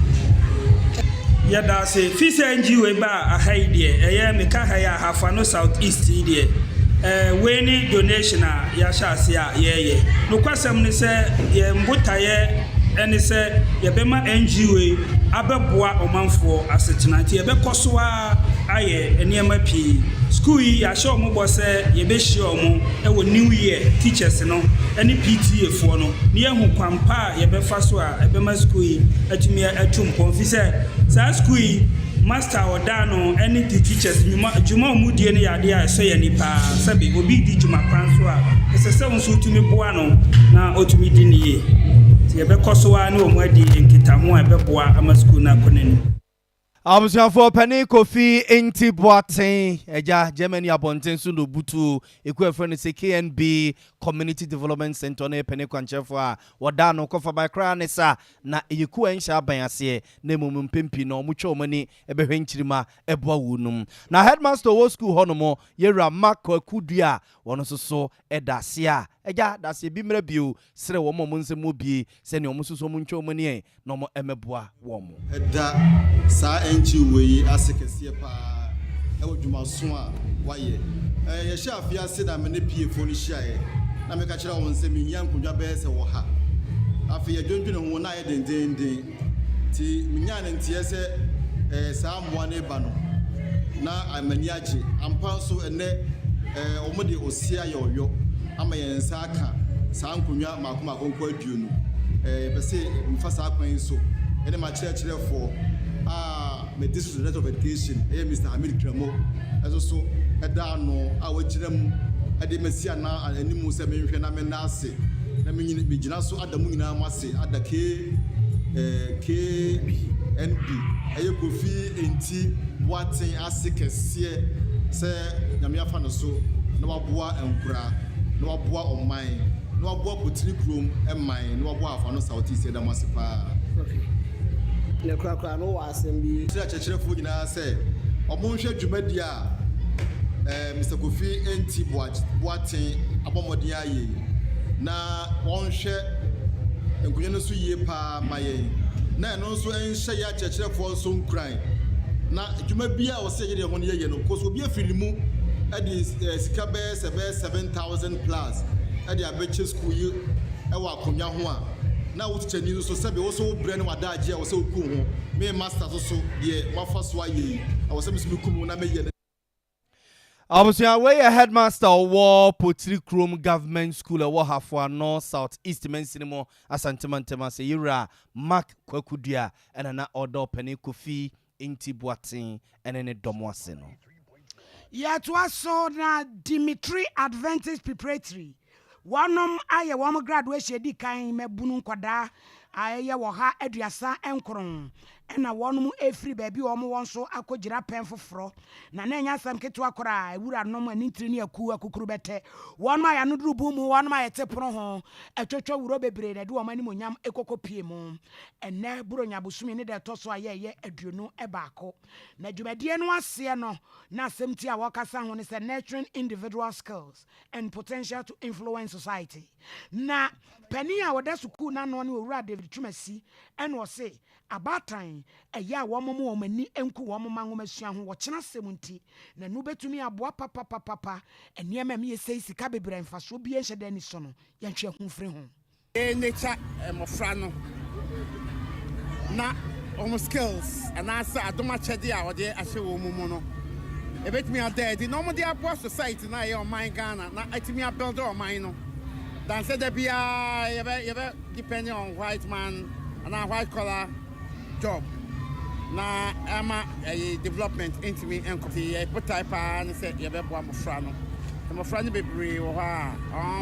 yada se fisa NGO ba ahaide eye meka ha ya Afano South East die we ni donation a ya sha ase a ye no kwasem ne se ye mbotaye ene se ye be ma NGO abeboa omanfo asetenante ye be kosoa aye eniema pi school yi ya show mo bo se ye be show mo e wo new year teachers no ene PTA fo no ne ye hu kwampa ye be fa so a e be ma school yi atumi atumpo fi se sa school yi master odano ene the teachers juma omudie ne yade a so ye nipa sabe obi di juma pan so a esese won tumi boa no na otumi di ne ye ye be kosoa ne omo adi enkita ho e be boa ama school na konani Abusiafo pani Kofi Intibuaten eja Germany abontensu no butu eku efrene se KNB Community Development Center na pani kwanchefo a woda no kofa by kra ne sa na eyeku ansha ban ase na mumum pempi no mutwa omani ebehwe nchirima eboa wunum na headmaster wo school honomo yera Mark Akudua wono soso edase a eja dase bi mra bio sere wo mo nsemo bi se ne omo soso mutwa omani e no mo emeboa wo mo eda sa NGO yi asekese pa ewo dwumaso a waye ye sha afia se na me ne PFO ni hia na me ka kira won se me nya nkudwa be se wo ha afia dwendwene ho na ye dendenden ti nya ne ntie se sa amoa ne ba no na amani age ampa so ene omode osia ye oyo ama ye nsa aka sa nkudwa makoma konkwa aduonu be se mfasa akwan so ene ma kire fo my district director of education Mr. Hamid Kramo so edano awajiram ade mesia na animu se menhwe na me na ase na me gina so adamu nyina mase adake KNB Kofi Intibuaten ase kese se nyame afa no so na waboa enkura na waboa ɔman na waboa potiri kurom ɛman na waboa afa no Southeast ɛda mo ase paa ne krakra no wɔ asɛm bi kyerɛkyerɛfoɔ nyinaa sɛ ɔmo nhwɛ dwumadi a Mr. Kofi enti boaten abɔmmɔden ayɛ na wɔnhwɛ nkonnwa no so yie paa ma yɛn na ɛno nso nhyɛ yɛ akyerɛkyerɛfoɔ nso nkran na dwuma bi a wɔsɛ yɛde ɛho no yɛyɛ no kɔso obi afiri ne mu ɛde sika bɛyɛ 7,000 plus ɛde abɛkyɛ school yi ɛwɔ akonnwa ho a na wotikyɛni no so sɛbe wo so wobrɛ no wadagye a wɔsɛ woku ho me master so deɛ wafa so ayɛ yi a wɔsɛ mesɛ mekum na mɛyɛ Obviously, we a headmaster war Potri Chrome Government School a Hafwa North South East Mensinimo Asantema se Yura Mark Kwakudia and an order penny Kofi Inti Boatin and any Domwasino. Yet was so na Dimitri Adventist Preparatory. One aye one graduation di kind me bunun kwada aye waha eduasa enkron. Na one every baby one so akojira pen foforo na nya sam keto akora ewura nom ani tiri ne aku akukuru bete one ma ya no durubu mu one ma yete pono ho etwetwa wuro bebre na de o mani monyam ekokopie mu enne buro nya bosumi ne de toso aye aduonu ebaako na dwumadie no ase no na asɛmti a wakasa ho ne se nurturing individual skills and potential to influence society na pani a woda suku na no ne owura David Twumasi ene o se abatan eya wo momo wo mani enku wo moma ngomasua ho wo kyena semunti na nu betumi aboa papa eniema me yesei sika bebre mfaso bi enhye da ni so no yɛhwe ho firi ho nature mofra no na skills and asa adoma chede a wode ahye wo mumu no ebetumi ada di no mo de aboa society na ye o man Ghana na atimi build o man no dan say da bia ye depending on white man and a white collar job na ama development into me and the type and say ye be boa mofra no mofra no bebre wo ha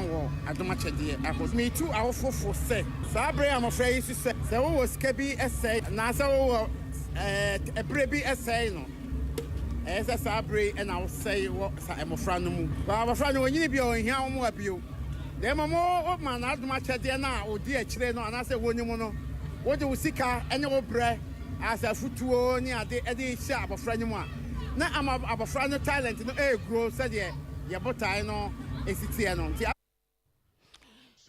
wo adoma chede akos me too awofofo say sabre amofra yi say wo sika bi essay na say wo ebre bi essay no esa sabre and I will say what mofra no mu ba mofra no nyini bi o hia wo mu abio dem mo man adoma chede na odi akire no ana say wonimu no wo de usika enye wo bre as a futuo ni ade sha abofra ni mu a na abofra no talent no grow said ye botai no esitie no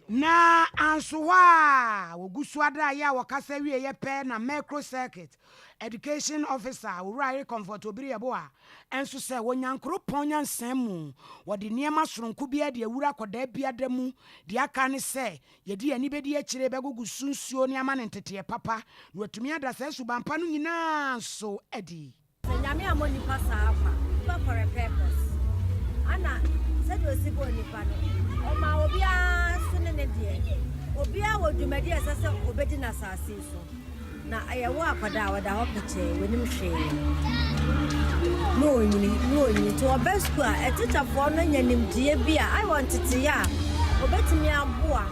na ansowa wogusu ada ya wakasa wie ye pe na micro circuit education officer owura comfort obiri yebo a enso se wonyankro ponyansan mu wode niema soronko bia de awura koda bia da mu de aka ne se ye de ani bedi akire begugu sunsuo ne ama ne ntete papa na watumi ada se subampa no nyina so edi nyame amoni pasa afa for a purpose ana se do sibo ni pa no o ma obia sune ne de obia wodumadi asase obedi na sase so na ayewo akwada wada hopiche wenim hwe no nyini to obesku a etitafo no nyanimdie bia I want to ya obetimi aboa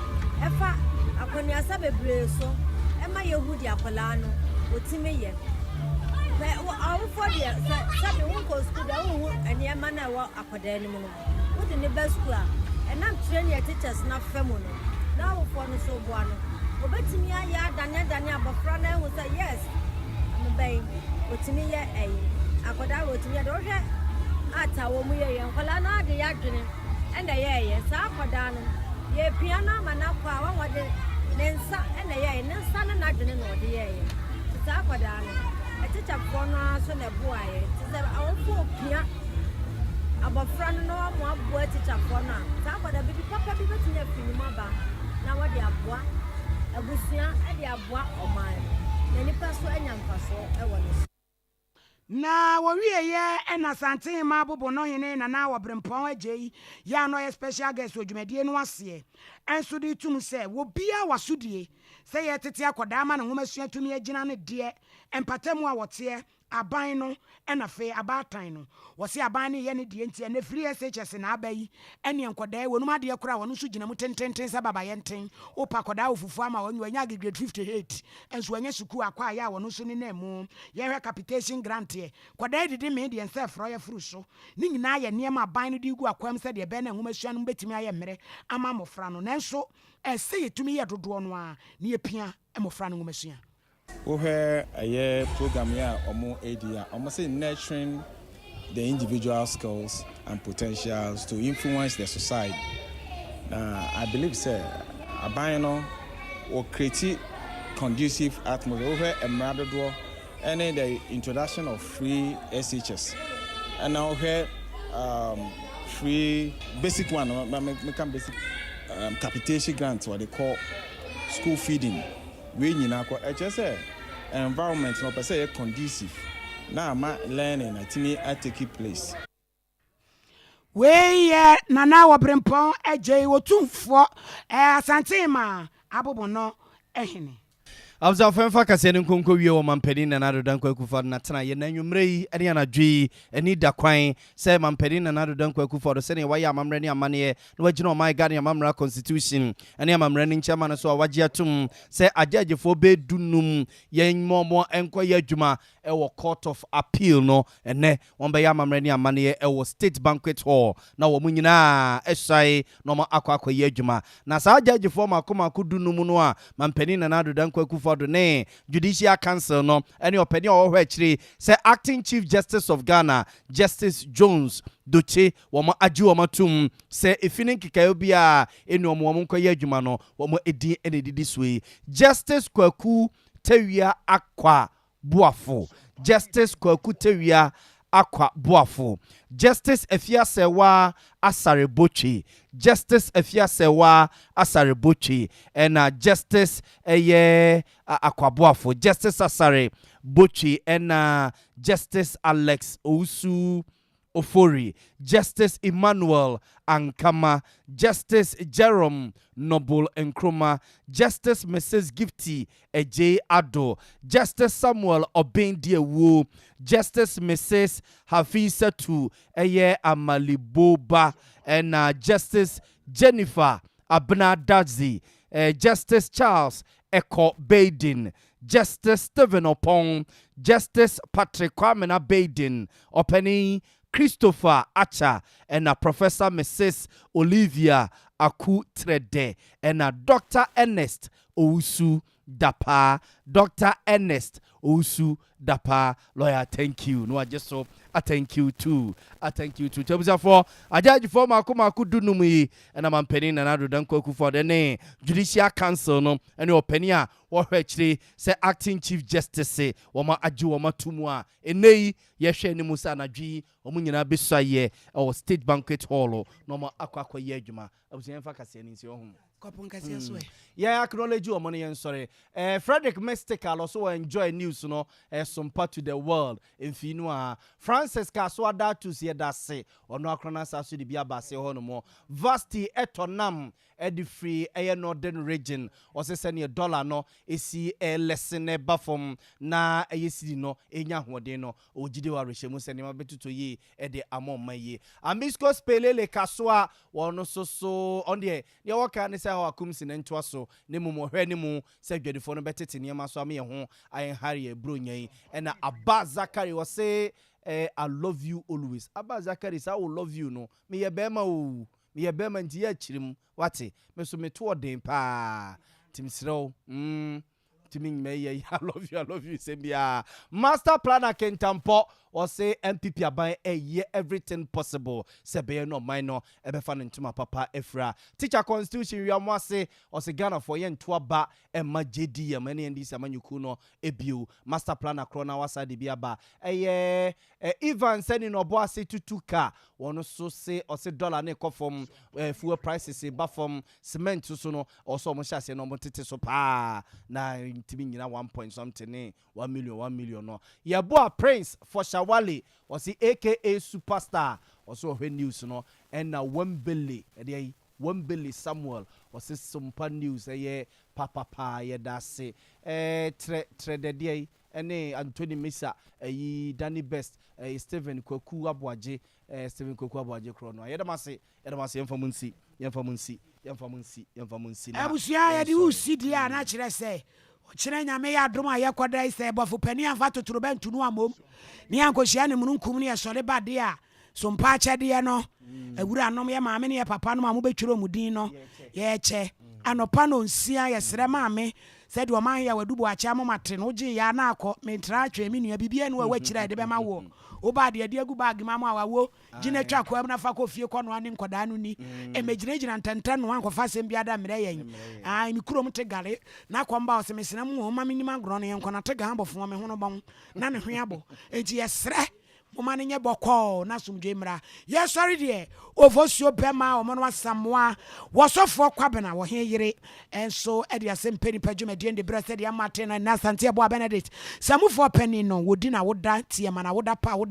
efa akoni asa bebre so ema yehudi akola no otimi ye be awu for dia sabe won ko school da won ani ema na wa akoda ni mu no wodi ne besku a enam train your teachers na femu no na wo for no so boa no obetimi ya dane abofra na hu say yes am bay otimi ye akoda otimi ye do hwe ata wo mu ye nkola na de ya dwene enda ye sa akoda no ye piano mana kwa wa wode nensa enda ye nensa na dwene no de ye sa akoda no eticha pono so na boa ye ti say awofo pia abofra no mo aboa eticha pono sa akoda bibi papa bi betinya fini maba na wode aboa abusia ade aboa oman na nipa so anyamfaso ewo no na wowie ye ena santen ma bobo no hene na wobrempon agei ya no ye special guest odwumadie no ase enso de tum se wo bia wasodie se ye tete akoda ma na homasua tumi agina ne de empatamu a wote aban no ɛna fe abatan no wɔse aban no yɛ ne deɛ nti ɛna free SHS na abayi ɛne nkɔdaa wɔnum adeɛ kora wɔn nso gyina mu tententen sɛ baba yɛnten opa kɔdaa ofufu ama wɔn wɔnya grade 58 ɛnso wɔnyɛ sukuu akɔ ayɛ a wɔn nso ne na mu yɛhwɛ capitation grant yɛ kɔdaa didi me deɛ nsɛ frɔ yɛ furu so ne nyinaa yɛ nneɛma aban no de gu akwam sɛ deɛ bɛn na nwoma sua no betumi ayɛ mmerɛ ama mmɔfra no nanso ɛsɛ yɛtumi yɛ dodoɔ no a ne yɛpia mmɔfra no nwoma sua wohwɛ ɛyɛ program yɛ a ɔmo adi a ɔmo sɛ nurturing the individual skills and potentials to influence the society. I believe, sir, aban no will create conducive atmosphere where a and the introduction of free SHS and now here free basic one, basic capitation grants, what they call school feeding. We need now environment no per se conducive. Now my learning I take place. We nana wabrempon eje wotumfo asantema abobono ehene Abza femfa kase ne nkonko wie wo mampani na nado danko akufa na tena ye nanwumre yi ene anadwi eni da kwan se mampani na nado danko akufa do se ne waya amamre ne amane na wagina o my god ne amamra constitution ene amamre ne nchama na so wagye atum se agagefo be dunum ye momo enko ye adwuma e wo court of appeal no ene won be ya amamre ne amane e wo state banquet hall na wo munyina esai no ma akwa ye adwuma na sa agagefo makoma kudunum no a mampani na nado danko akufa ne Judicial Council no any opinion or where say acting Chief Justice of Ghana Justice Jones Doche woma agi woma tum say ifinin kikayo bia enu omo wom koye adwuma no woma edi enedidi soe Justice Kwaku Tewia Akwa Boafo Justice Kwaku Tewia Akwa Boafo Justice Efiasewa Asare Bochi Justice Efiasewa Asare Bochi and Justice Akwa Boafo Justice Asare Bochi and Justice Alex Ousu Ofori Justice Emmanuel Ankama Justice Jerome Noble Nkrumah Justice Mrs. Gifty Eje Ado Justice Samuel Obendiewu Justice Mrs. Hafisatu Eye Amaliboba and Justice Jennifer Abnadazi Justice Charles Eko Baden Justice Stephen Opong Justice Patrick Kwamena Baden Openi Christopher Acha and Professor Mrs. Olivia Akutrede and Dr. Ernest Ousu Dapa. Dr. Ernest Ousu Dapa. Lawyer, thank you. No, I just so I thank you too. I thank you too. For I judge for Makuma Kudunumi and I'm penning and I do danko for the name Judicial Council no and your penia or actually say acting Chief Justice say Wama Aju Wama Tumwa Ene Yeshe ni Musana G Omunina Bisaye or State Banquet Hall no more Aqua Yejuma. I was in fact in your home. Yeah, I acknowledge you money and sorry. Frederick Mestika also enjoy news, no, Sompa to the world. In Finua, Francis Kaswada to see that say, or no cronas as the Biabase Honomo, Vasti etonam, edi free a northern region, or say send $1 no, is a lesson buffum na a yesi no, a yahuadeno, or Jidiwa Rishemus and Mabetu to ye, at the Amon Maye. And Misko Spelele Kaswa, one so on the Yawakan is our comes in Entwaso, Nemo Henimu, said the phone better to Niama Swami home, I am Harry Brunye, and Abba Zakari was say, I love you always. Abba Zakari, I will love you, no. Me a bema, me a bema, and Yachim, what it, Meso me toward them, pa, Tim Snow, Timing May, I love you, Sembia. Master Planner Ken Tampo. Or say MPP are buying a year everything possible. Sebe no minor ebe fan into my papa Efra. Teacher constitution we am say or say Ghana for yen to ba e ma JD e many and this amanyukuno ebiu master planner krona wasa de biaba. Even sending obo say to car. One so say or say dollar ne ko from fuel prices ba from cement so no or so mo sha say no mo tete so pa na ntimi nyina 1 point something 1 million no. Ya boa Prince for Wale was the aka superstar also her news no and now Wembele Samuel was this Sompa news papa pa ye da se trededie ene Anthony Mesa Danny Best Stephen Kwaku Abwaje Stephen Kwaku Abwaje krono yedamase yemfamunsi abusia ya di usi dia na kire se kire nyame ya adom aye kwada se bofo pani amfa totoro bentu no amom ni ankohia ne mununkum ne yesole bade a Sompa chede no awura anom ye maame ne ye papa no ma betwiro mudin no ye che anopa no nsia yesere maame said o man ya wadubo acha momate no gi ya na akọ mentra atwe mi nua bibia no wa kira de be ma wo o ba de agu bag ma ma wawo gina twa ko na fa ko fie ko no ane nkoda no ni e megina ntanta no anko fa sem bia da mere yen ai mi kurom te gare na ko mba o se mesena mu o ma mi ni magro no yen ko na te ga abofo me ho no bon na ne hwe abo enti yesre Woman in your boko, Nasum Jimra. Yes, sorry, dear. Ovosio Pema, or Monoa Samoa, was so for Quabana, or here, and so at the same penny pejum at the breast of Martin and Nasantia Boa Benedict. Some for penny no would dinner would that Tiaman, I would up, on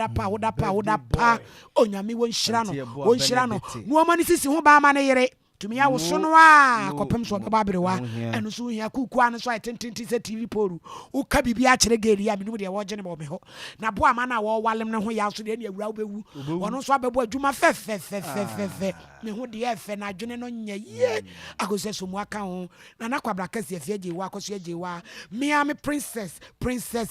Yami won Shirano, woman is who by man. To me, I was so no copem so babrewa, and so here cookwan so I tend TV poru. O cabi actually gay, I mean, with the watching about me. Na boa mana war while I'm not who else to any robe, or no swab boy, Juma fe, me who the F and I join on ye. I go say some waka on, Nanaka Blackers, if ye wakos ye wa. Me, I'm a princess,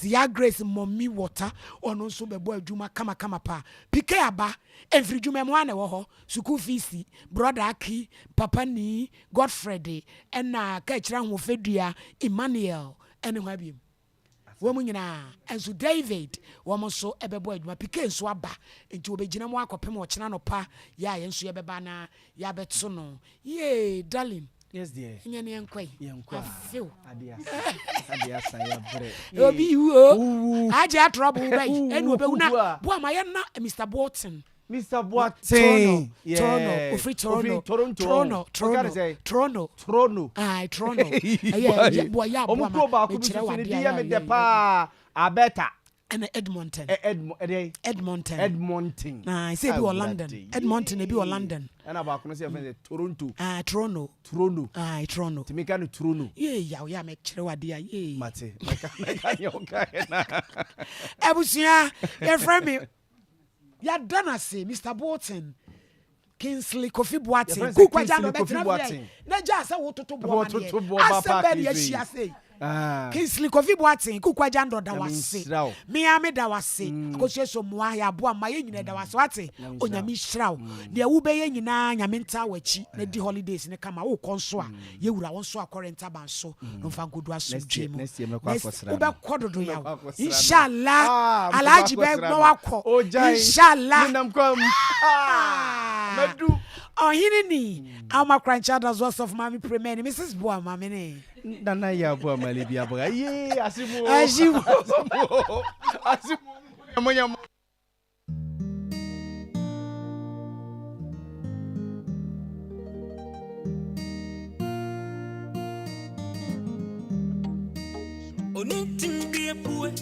ya grace, mommy water, or no so boy, Juma kama pa. Pikeaba, every Juma one or Suku Fisi, brother Aki. Papa ni Godfrey and na kachira ho fedua Emmanuel and wabim womu nyina enso David womo so ebebo adwuma pike so aba enti obegina mu akopem o kina no pa ya yenso yebeba na ya beto no ye darling. Yes, dear. Nyane enkwai. Afew. Adia saya bre. Obi wo. Aja trouble bai. Enu obewuna. Bo amaye na Mr. Bolton. Mr. Boateng. Toronto. Ufri Toronto. Toronto. Aye, Toronto. Yeah, boy, ya boy. Abeta. And Edmonton. Edmonton. I say be London. Edmonton be London. And about Toronto. Toronto. Aye, Toronto. To make a Toronto. Yeah, make sure dia. Yeah. Mate. Ebusia, your friend me. Ya dana say Mr. Bolton Kingsley Kofi Boateng Kukwa jano betra na ja say wo toto bo ma ase be ya hia say Kingsley Kofi Boateng Kukwa jano da wase me ame da wase akohye so moa ya bo ma ye nyina da wase wate onyame hiraw de wo be ye nyina nyame nta wachi na di holidays ne kama wo konso a ye wura won so akorenta ban so no fa godu aso twemu wo be kododo ya inshallah alaji be gbo wakọ inshallah Madu oh hinini ama crancha das was of mami premier Mrs. Boa mami ne nana ya Boa mali bia boa ye asimu amonya Onitin bie pue